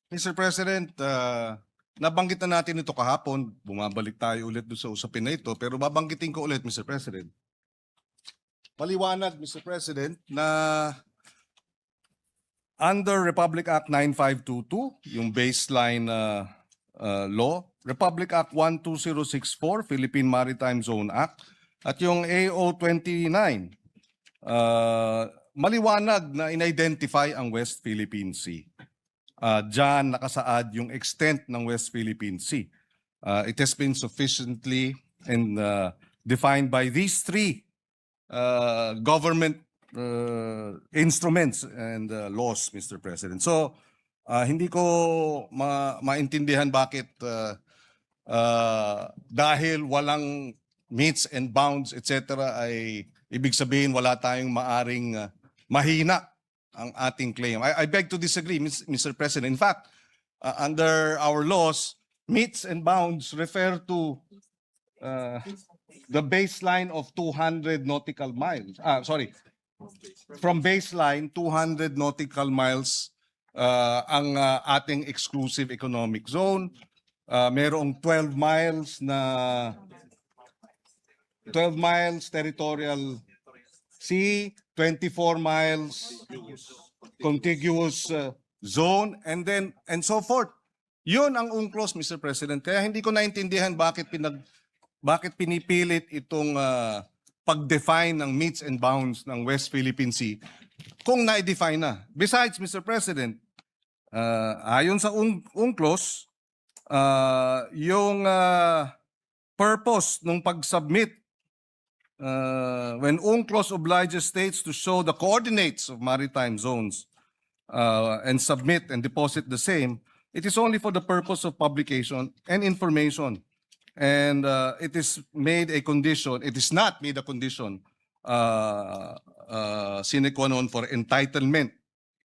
Mr. President, nabanggit na natin ito kahapon. Bumabalik tayo ulit doon sa usapin na ito. Pero babanggitin ko ulit, Mr. President. Maliwanag, Mr. President, na under Republic Act 9522, yung baseline law, Republic Act 12064, Philippine Maritime Zone Act, at yung AO 29, maliwanag na in-identify ang West Philippine Sea. Diyan nakasaad yung extent ng West Philippine Sea. It has been sufficiently and defined by these three government instruments and laws, Mr. President. So, hindi ko maintindihan bakit dahil walang meets and bounds, etc. ay ibig sabihin wala tayong maaring mahina ang ating claim. I beg to disagree, Mr. President. In fact, under our laws, meets and bounds refer to the baseline of 200 nautical miles. From baseline, 200 nautical miles ang ating exclusive economic zone. Merong 12 miles territorial sea, 24 miles contiguous zone, and so forth. Yun ang UNCLOS, Mr. President. Kaya hindi ko naintindihan bakit pinipilit itong pag-define ng meets and bounds ng West Philippine Sea kung na-define na. Besides, Mr. President, ayon sa UNCLOS, yung purpose ng pag-submit when UNCLOS obliges states to show the coordinates of maritime zones and submit and deposit the same, it is only for the purpose of publication and information. And it is made a condition, it is not made a condition sine qua non for entitlement.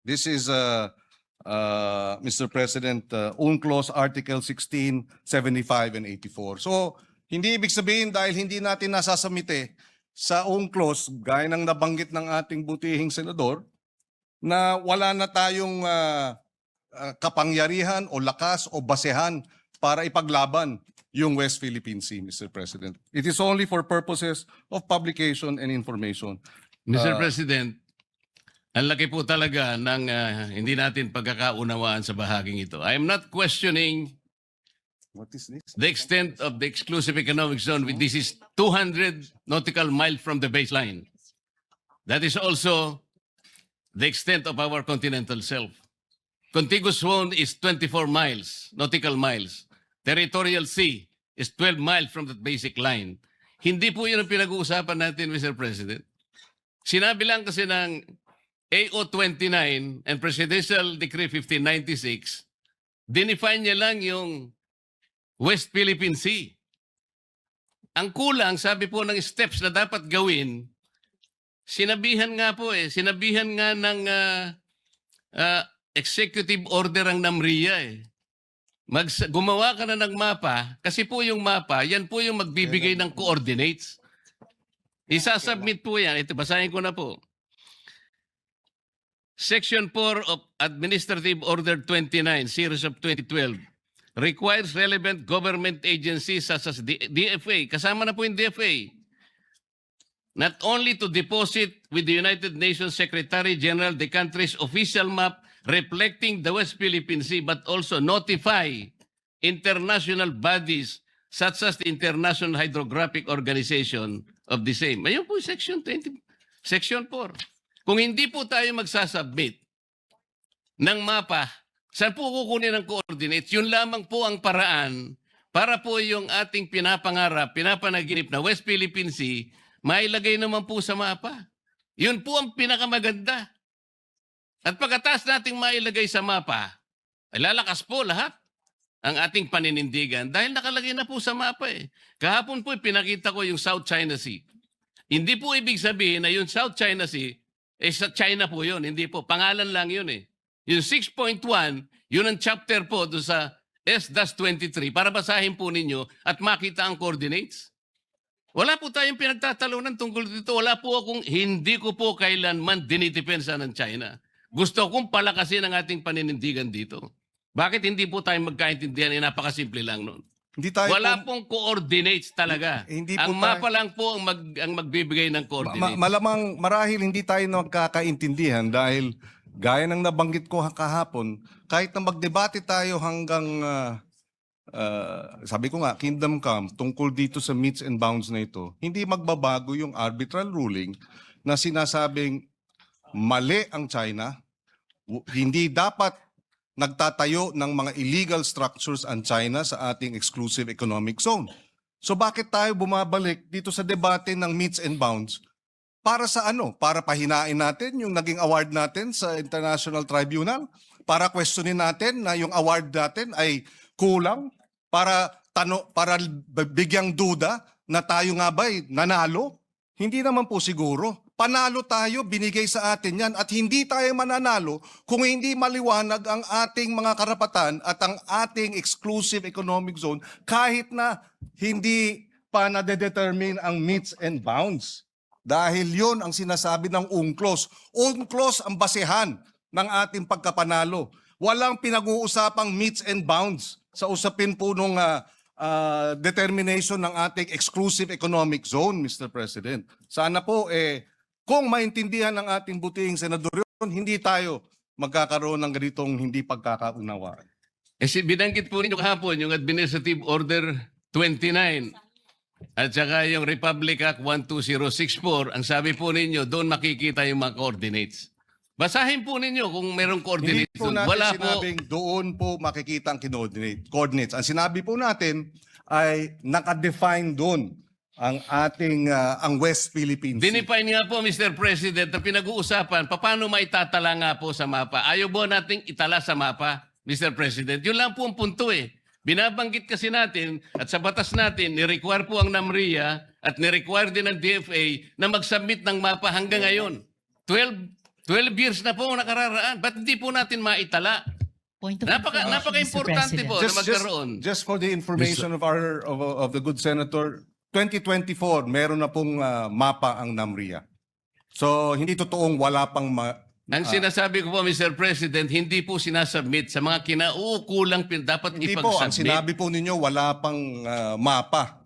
This is, Mr. President, UNCLOS Article 16, 75, and 84. So, hindi ibig sabihin dahil hindi natin nasasamite sa UNCLOS, gaya ng nabanggit ng ating butihing senador, na wala na tayong kapangyarihan o lakas o basehan para ipaglaban yung West Philippine Sea, Mr. President. It is only for purposes of publication and information. Mr. President, ang laki po talaga ng hindi natin pagkakaunawaan sa bahaging ito. I am not questioning What is this? the extent of the exclusive economic zone. This is 200 nautical miles from the baseline. That is also the extent of our continental shelf. Contiguous zone is 24 miles, nautical miles. territorial sea is 12 miles from that basic line. Hindi po yun ang pinag-uusapan natin, Mr. President. Sinabi lang kasi ng AO29 and Presidential Decree 1596, dinefine niya lang yung West Philippine Sea. Ang kulang, sabi po ng steps na dapat gawin, sinabihan nga ng executive order ang NAMRIA eh. Gumawa ka na ng mapa, kasi po yung mapa, yan po yung magbibigay ng coordinates. Isasubmit po yan. Ito, basahin ko na po. Section 4 of Administrative Order 29, Series of 2012, requires relevant government agencies such as DFA, kasama na po yung DFA, not only to deposit with the United Nations Secretary General the country's official map reflecting the West Philippine Sea, but also notify international bodies such as the International Hydrographic Organization of the same. Ayun po, Section 20, Section 4. Kung hindi po tayo magsasubmit ng mapa, saan po kukunin ang coordinates? Yun lamang po ang paraan para po yung ating pinapangarap, pinapanaginip na West Philippine Sea, mailagay naman po sa mapa. Yun po ang pinakamaganda. At pagkatapos nating mailagay sa mapa, ay lalakas po lahat ang ating paninindigan dahil nakalagay na po sa mapa eh. Kahapon po pinakita ko yung South China Sea. Hindi po ibig sabihin na yung South China Sea, sa China po yun. Hindi po. Pangalan lang yun eh. Yung 6.1, yun ang chapter po doon sa S-23 para basahin po ninyo at makita ang coordinates. Wala po tayong pinagtatalunan tungkol dito. Wala po akong, hindi ko po kailanman dinidepensa ng China. Gusto kong palakasin ang ating paninindigan dito. Bakit hindi po tayo magkaintindihan? Napakasimple lang nun. Hindi tayo Wala pong coordinates talaga. Hindi ang po mapa lang po ang magbibigay ng coordinates. Malamang marahil hindi tayo nagkakaintindihan dahil gaya ng nabanggit ko kahapon, kahit na magdebate tayo hanggang sabi ko nga, Kingdom Come, tungkol dito sa meets and bounds na ito, hindi magbabago yung arbitral ruling na sinasabing mali ang China, hindi dapat nagtatayo ng mga illegal structures ang China sa ating exclusive economic zone. So bakit tayo bumabalik dito sa debate ng meets and bounds? Para sa ano? Para pahinain natin yung naging award natin sa International Tribunal? Para questionin natin na yung award natin ay kulang? Para bigyang duda na tayo nga ba'y nanalo? Hindi naman po siguro. Panalo tayo, binigay sa atin yan at hindi tayo mananalo kung hindi maliwanag ang ating mga karapatan at ang ating exclusive economic zone kahit na hindi pa nade-determine ang meets and bounds. Dahil yon ang sinasabi ng UNCLOS. UNCLOS ang basehan ng ating pagkapanalo. Walang pinag-uusapang meets and bounds sa usapin po nung determination ng ating exclusive economic zone, Mr. President. Sana po kung maintindihan ng ating butihing senador yun, hindi tayo magkakaroon ng ganitong hindi pagkakaunawaan. Binanggit po ninyo kahapon yung Administrative Order 29 at saka yung Republic Act 12064. Ang sabi po ninyo, doon makikita yung mga coordinates. Basahin po ninyo kung merong coordinates. Hindi po doon. natin Wala sinabing doon po makikita ang coordinates. Ang sinabi po natin ay nakadefine doon ang ating ang West Philippine Sea. Dinefine nga po, Mr. President, na pinag-uusapan, paano maitatala nga po sa mapa? Ayaw po nating itala sa mapa, Mr. President. Yun lang po ang punto eh. Binabanggit kasi natin at sa batas natin, ni-require po ang NAMRIA at ni-require din ng DFA na mag-submit ng mapa hanggang ngayon. 12 years na po nakararaan. Ba't hindi po natin maitala? Point of information, Napaka-importante Mr. po President. na magkaroon. Just for the information of the good senator, 2024 meron na pong mapa ang NAMRIA. So hindi totoong wala pang Ang sinasabi ko po, Mr. President, hindi po sinasubmit sa mga kinauukulang dapat hindi po, ang ipag-submit. sinabi po ninyo wala pang mapa.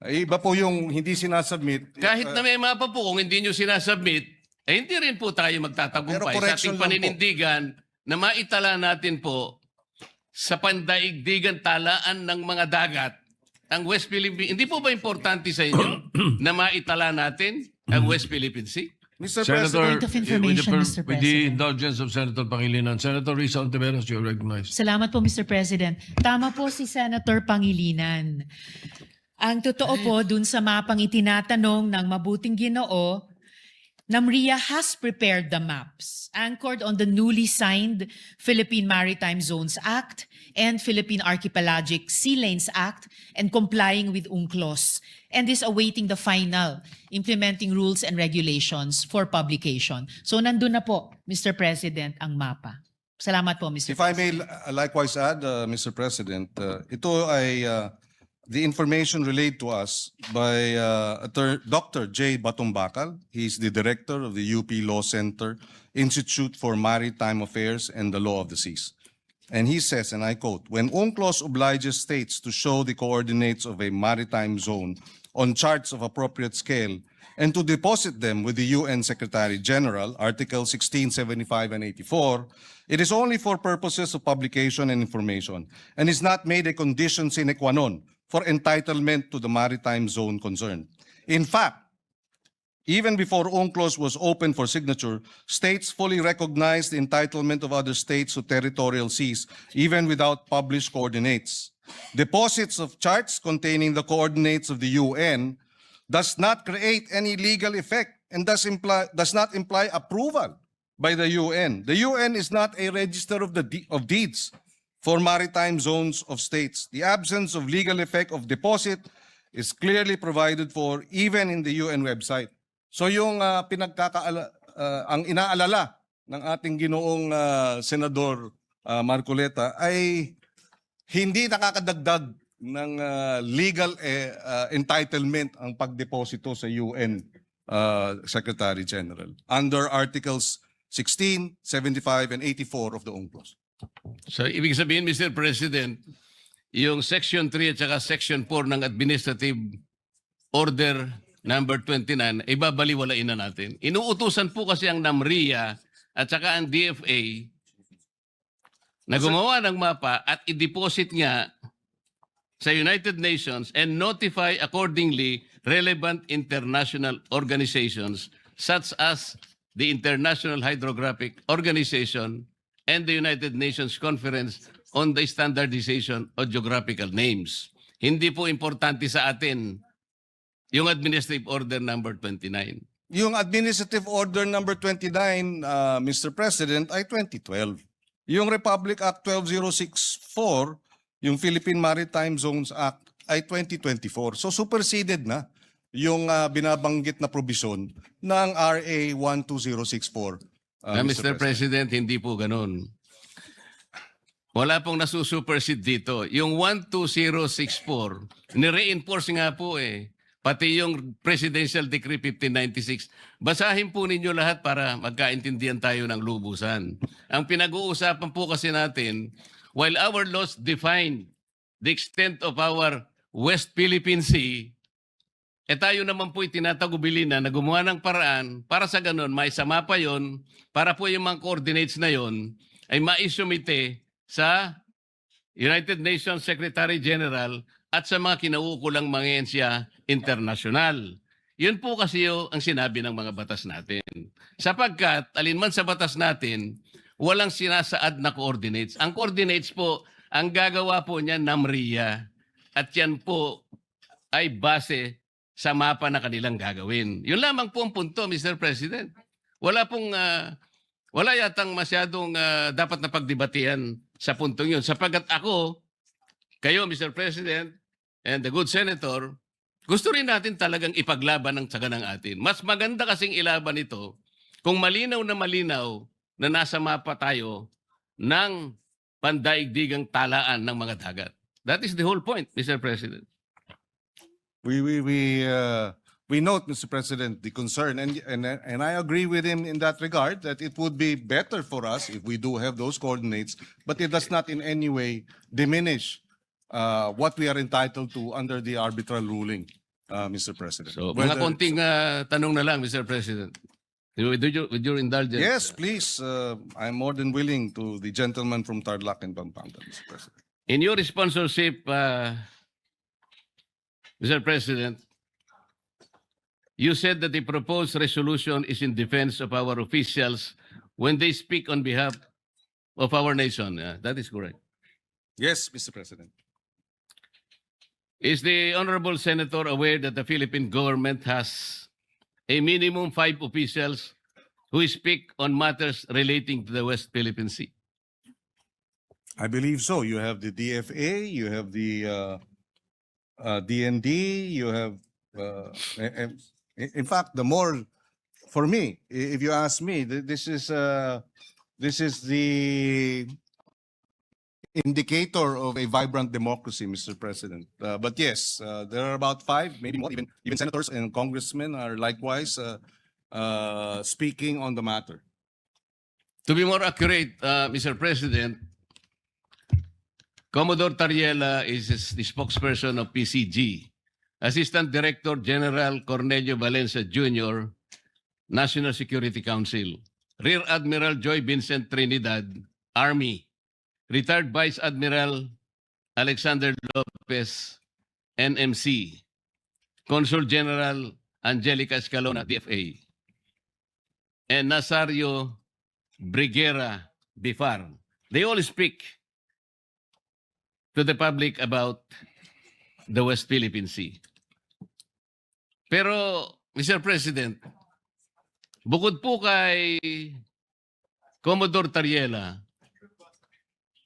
Iba po yung hindi sinasubmit. Kahit na may mapa po, kung hindi nyo sinasubmit, hindi rin po tayo Pero magtatagumpay sa correction ating lang po. paninindigan na maitala natin po sa pandaigdigan talaan ng mga dagat ang West Philippine. Hindi po ba importante sa inyo na maitala natin ang West Philippine Sea? Mr. Senator, President, Point of information, Mr. with the President. indulgence of Senator Pangilinan, Senator Risa Ontiveros, you're recognized. Salamat po, Mr. President. Tama po si Senator Pangilinan. Ang totoo po, dun sa mapang itinatanong ng mabuting Ginoo, NAMRIA has prepared the maps anchored on the newly signed Philippine Maritime Zones Act and Philippine Archipelagic Sea Lanes Act and complying with UNCLOS and is awaiting the final implementing rules and regulations for publication. So nandun na po, Mr. President, ang mapa. Salamat po, Mr. if I President. may likewise add, Mr. President, ito ay the information relayed to us by Dr. J. Batumbakal. He's the director of the UP Law Center, Institute for Maritime Affairs and the Law of the Seas. And he says, and I quote, "When UNCLOS obliges states to show the coordinates of a maritime zone on charts of appropriate scale and to deposit them with the UN Secretary General, Article 16, 75, and 84, it is only for purposes of publication and information and is not made a condition sine qua non for entitlement to the maritime zone concerned. In fact, even before UNCLOS was open for signature, states fully recognized the entitlement of other states to territorial seas, even without published coordinates. Deposits of charts containing the coordinates of the UN does not create any legal effect and does not imply approval by the UN. The UN is not a register of deeds for maritime zones of states. The absence of legal effect of deposit is clearly provided for even in the UN website. So yung ang inaalala ng ating ginoong Senador Marcoleta ay hindi nakakadagdag ng legal entitlement ang pagdeposito sa UN Secretary General under Articles 16, 75, and 84 of the UNCLOS. So, ibig sabihin, Mr. President, yung Section 3 at saka Section 4 ng Administrative Order number 29, ay babaliwalain na natin. Inuutusan po kasi ang NAMRIA at saka ang DFA na gumawa ng mapa at i-deposit nga sa United Nations and notify accordingly relevant international organizations such as the International Hydrographic Organization and the United Nations Conference on the Standardization of Geographical Names. Hindi po importante sa atin yung Administrative Order number 29. Yung Administrative Order number 29, Mr. President, ay 2012. Yung Republic Act 12064, yung Philippine Maritime Zones Act, ay 2024. So superseded na yung binabanggit na provision ng RA 12064. Mr. President, hindi po ganun. Wala pong nasusupersede dito. Yung 12064, nire-enforce nga po eh. Pati yung Presidential Decree 1596. Basahin po ninyo lahat para magkaintindihan tayo ng lubusan. Ang pinag-uusapan po kasi natin, while our laws define the extent of our West Philippine Sea, tayo naman po itinatagubilin na gumawa ng paraan para sa ganun, may sama pa yon para po yung mga coordinates na yon ay maisumite sa United Nations Secretary General at sa mga kinaukulang mga ehensya internasyonal. Yun po kasi ang sinabi ng mga batas natin. Sapagkat alinman sa batas natin, walang sinasaad na coordinates. Ang coordinates po, ang gagawa po niya NAMRIA at yan po ay base sa mapa na kanilang gagawin. Yun lamang po ang punto, Mr. President. Wala yatang masyadong dapat na pagdebatihan sa puntong yun. Sapagkat ako, kayo, Mr. President, and the good Senator, gusto rin natin talagang ipaglaban ng tsaga ng atin. Mas maganda kasing ilaban ito kung malinaw na nasa mapa tayo ng pandaigdigang talaan ng mga dagat. That is the whole point, Mr. President. We note, Mr. President, the concern, and I agree with him in that regard, that it would be better for us if we do have those coordinates, but it does not in any way diminish what we are entitled to under the arbitral ruling, Mr. President. So, mga Whether- konting tanong na lang, Mr. President. With your indulgence. Yes, please. I'm more than willing to the gentleman from Tarlac and Pampanga, Mr. President. In your sponsorship, Mr. President, you said that the proposed resolution is in defense of our officials when they speak on behalf of our nation. That is correct. Yes, Mr. President. Is the Honorable Senator aware that the Philippine government has a minimum 5 officials who speak on matters relating to the West Philippine Sea? I believe so. You have the DFA, you have the DND, you have, in fact, the more, for me, if you ask me, this is the indicator of a vibrant democracy, Mr. President. But yes, there are about 5, maybe more, even senators and congressmen are likewise speaking on the matter. To be more accurate, Mr. President, Commodore Tariela is the spokesperson of PCG. Assistant Director General Cornelio Valencia Jr., National Security Council. Rear Admiral Joy Vincent Trinidad, Army. Retired Vice Admiral Alexander Lopez, NMC. Consul General Angelica Escalona, DFA. And Nazario Briguera Bifar. They all speak to the public about the West Philippine Sea. Pero, Mr. President, bukod po kay Commodore Tariela,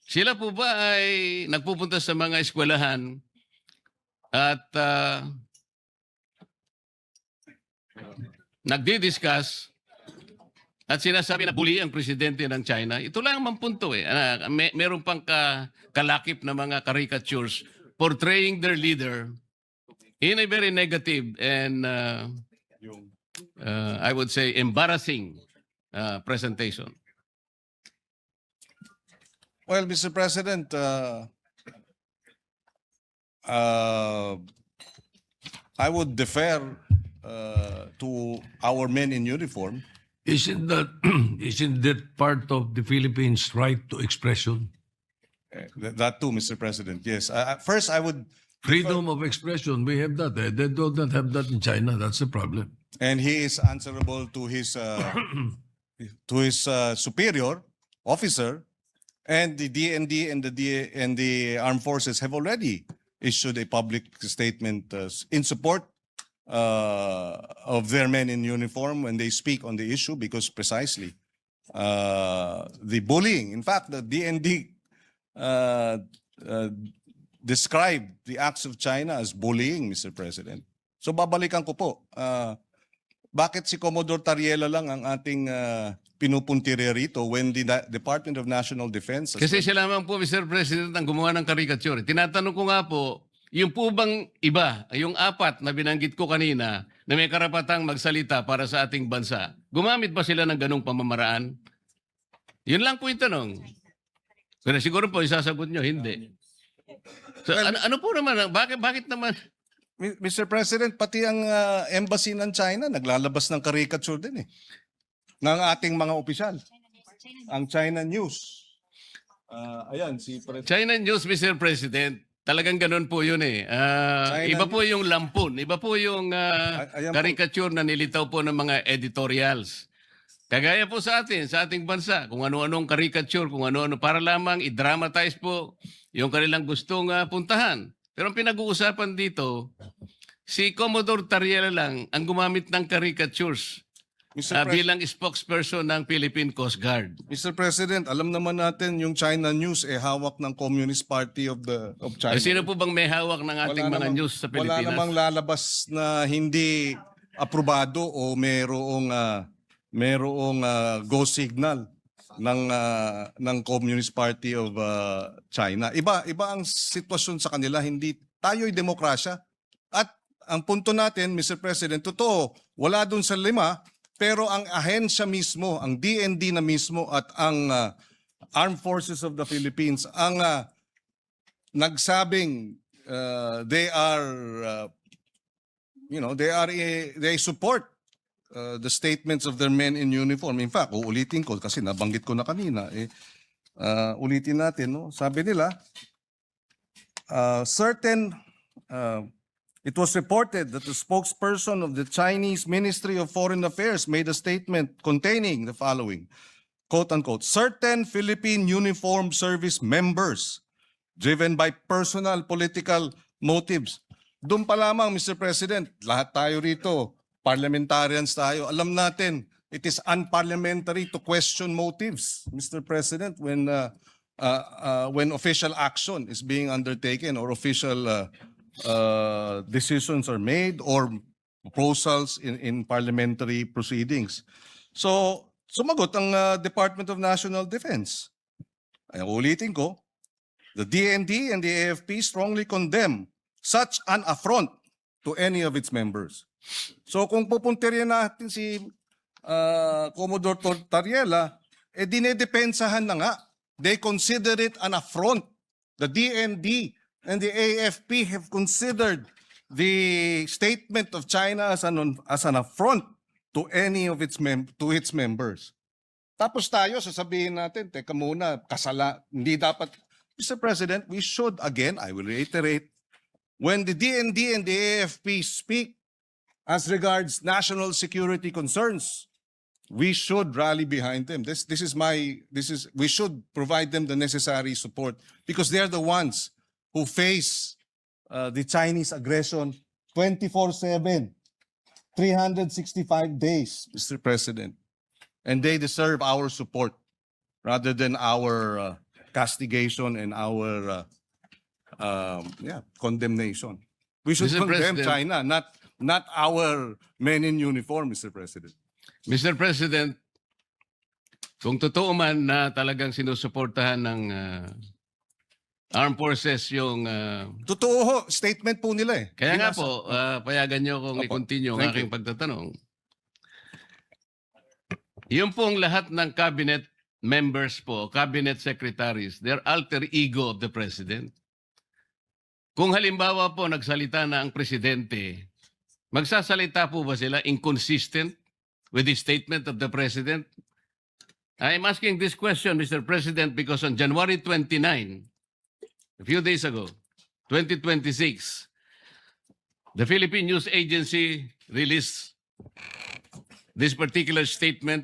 sila po ba ay nagpupunta sa mga eskwelahan at nagdi-discuss at sinasabi na bully ang presidente ng China? Ito lang ang punto eh. Meron pang kalakip na mga caricatures portraying their leader in a very negative and I would say embarrassing presentation. Well, Mr. President, I would defer to our men in uniform. Isn't that part of the Philippines' right to expression? That too, Mr. President. Yes. First, I would. Freedom of expression, we have that. They do not have that in China. That's the problem. And he is answerable to his superior officer, and the DND and the armed forces have already issued a public statement in support of their men in uniform when they speak on the issue, because precisely the bullying. In fact, the DND described the acts of China as bullying, Mr. President. So babalikan ko po, bakit si Commodore Tariela lang ang ating pinupuntiri rito when the Department of National Defense... Kasi siya lamang po, Mr. President, ang gumawa ng caricature. Tinatanong ko nga po, yung po bang iba, yung 4 na binanggit ko kanina, na may karapatang magsalita para sa ating bansa, gumamit ba sila ng ganong pamamaraan? Yun lang po yung tanong. Pero siguro po, isasagot nyo, hindi. So, ano po naman, bakit naman? Mr. President, pati ang embassy ng China naglalabas ng caricature din eh, ng ating mga opisyal. Ang China News. Ayan, si China News, Mr. President, talagang ganun po yun eh. Iba po yung lampun, iba po yung caricature na nilitaw po ng mga editorials. Kagaya po sa atin, sa ating bansa, kung ano-anong caricature, kung ano-ano, para lamang i-dramatize po yung kanilang gustong puntahan. Pero ang pinag-uusapan dito, si Commodore Tariela lang ang gumamit ng caricatures bilang spokesperson ng Philippine Coast Guard. Mr. President, alam naman natin yung China News hawak ng Communist Party of China. Sino po bang may hawak ng ating mga news sa Pilipinas? Wala namang lalabas na hindi aprobado o merong go signal ng Communist Party of China. Iba ang sitwasyon sa kanila, hindi tayo'y demokrasya. At ang punto natin, Mr. President, totoo, wala dun sa 5, pero ang ahensya mismo, ang DND na mismo at ang Armed Forces of the Philippines ang nagsabing they support the statements of their men in uniform. In fact, uulitin ko kasi nabanggit ko na kanina. Ulitin natin, no? Sabi nila, certain It was reported that the spokesperson of the Chinese Ministry of Foreign Affairs made a statement containing the following, quote unquote, certain Philippine Uniformed Service members driven by personal political motives. Doon pa lamang, Mr. President, lahat tayo rito, parliamentarians tayo, alam natin, it is unparliamentary to question motives, Mr. President, when official action is being undertaken or official decisions are made or proposals in parliamentary proceedings. So, sumagot ang Department of National Defense. Ay, ulitin ko, the DND and the AFP strongly condemn such an affront to any of its members. So kung pupuntiryan natin si Commodore Tariela, dinedepensahan na nga. They consider it an affront. The DND and the AFP have considered the statement of China as an affront to any of its members. Tapos tayo sasabihin natin, teka muna, hindi dapat. Mr. President, we should, again, I will reiterate, when the DND and the AFP speak as regards national security concerns, we should rally behind them. We should provide them the necessary support because they're the ones who face the Chinese aggression 24/7, 365 days, Mr. President. And they deserve our support rather than our castigation and our condemnation. We should Mr. condemn President. China, not our men in uniform, Mr. President. Mr. President, kung totoo man na talagang sinusuportahan ng armed forces yung... Totoo ho, statement po nila eh. kaya nga Binasa. po, payagan nyo kung Opo. i-continue ang Thank aking pagtatanong. Yung pong lahat ng cabinet members po, cabinet secretaries, they're alter ego of the president. Kung halimbawa po nagsalita na ang presidente, magsasalita po ba sila inconsistent with the statement of the president? I'm asking this question, Mr. President, because on January 29, a few days ago, 2026, the Philippine News Agency released this particular statement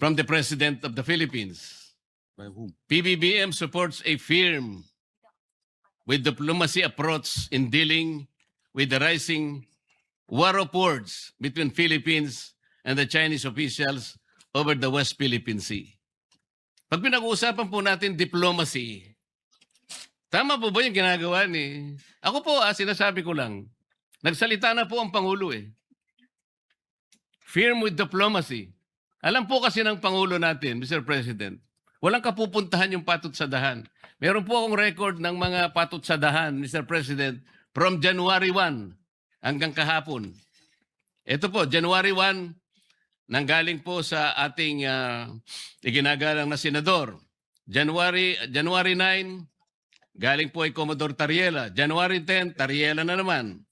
from the President of the Philippines. By whom? PBBM supports a firm with diplomacy approach in dealing with the rising war of words between Philippines and the Chinese officials over the West Philippine Sea. Pag pinag-uusapan po natin diplomacy, tama po ba yung ginagawa ni... Ako po, sinasabi ko lang, nagsalita na po ang Pangulo eh. Firm with diplomacy. Alam po kasi ng Pangulo natin, Mr. President, walang kapupuntahan yung patut sa dahan. Meron po akong record ng mga patut sa dahan, Mr. President, from January 1 hanggang kahapon. Ito po, January 1, nanggaling po sa ating iginagalang na senador. January 9, galing po ay Commodore Tariela. January 10, Tariela na naman.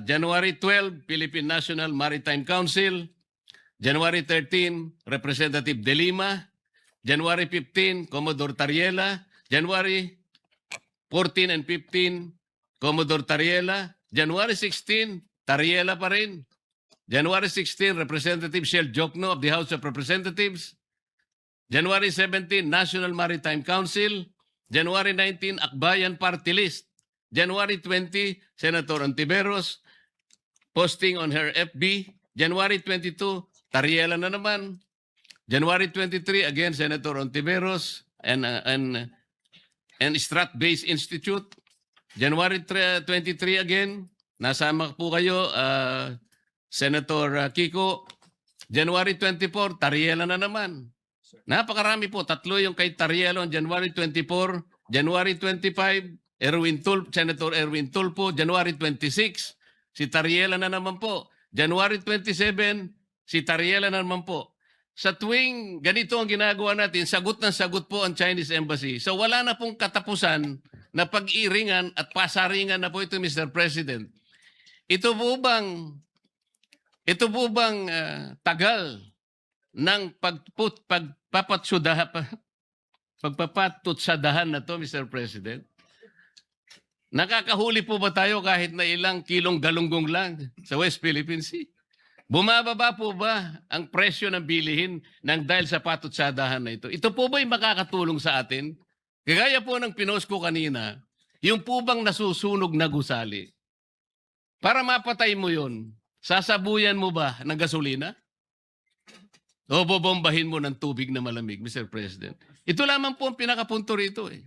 January 12, Philippine National Maritime Council. January 13, Representative De Lima. January 15, Commodore Tariela. January 14 and 15, Commodore Tariela. January 16, Tariela pa rin. January 16, Representative Shell Jokno of the House of Representatives. January 17, National Maritime Council. January 19, Akbayan Party List. January 20, Senator Ontiveros, posting on her FB. January 22, Tariela na naman. January 23, again, Senator Ontiveros and Strat-Based Institute. January 23 again, nasama po kayo, Senator Kiko. January 24, Tariela na naman. Napakarami po, tatlo yung kay Tariela on January 24. January 25, Senator Erwin Tulfo. January 26, si Tariela na naman po. January 27, si Tariela na naman po. Sa tuwing ganito ang ginagawa natin, sagot ng sagot po ang Chinese Embassy. So wala na pong katapusan na pag-iringan at pasaringan na po ito, Mr. President. Ito po bang tagal ng pagpapatsadahan na to, Mr. President? Nakakahuli po ba tayo kahit na ilang kilong galunggong lang sa West Philippine Sea? Bumababa po ba ang presyo ng bilihin ng dahil sa patutsadahan na ito? Ito po ba'y makakatulong sa atin? Kagaya po ng pinost ko kanina, yung po bang nasusunog na gusali? Para mapatay mo yon, sasabuyan mo ba ng gasolina? O bobombahin mo ng tubig na malamig, Mr. President? Ito lamang po ang pinakapunto rito eh.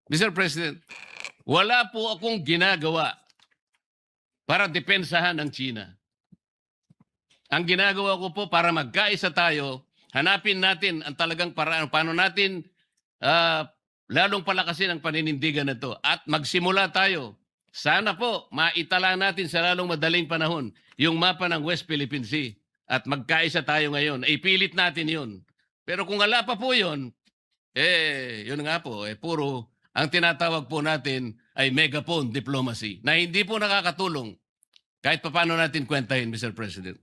Mr. President, wala po akong ginagawa para depensahan ang China. Ang ginagawa ko po para magkaisa tayo, hanapin natin ang talagang paraan, paano natin lalong palakasin ang paninindigan na to at magsimula tayo. Sana po maitala natin sa lalong madaling panahon yung mapa ng West Philippine Sea at magkaisa tayo ngayon. Ipilit natin yun. Pero kung wala pa po yun, yun nga po, puro ang tinatawag po natin ay megaphone diplomacy na hindi po nakakatulong kahit paano natin kwentahin, Mr. President.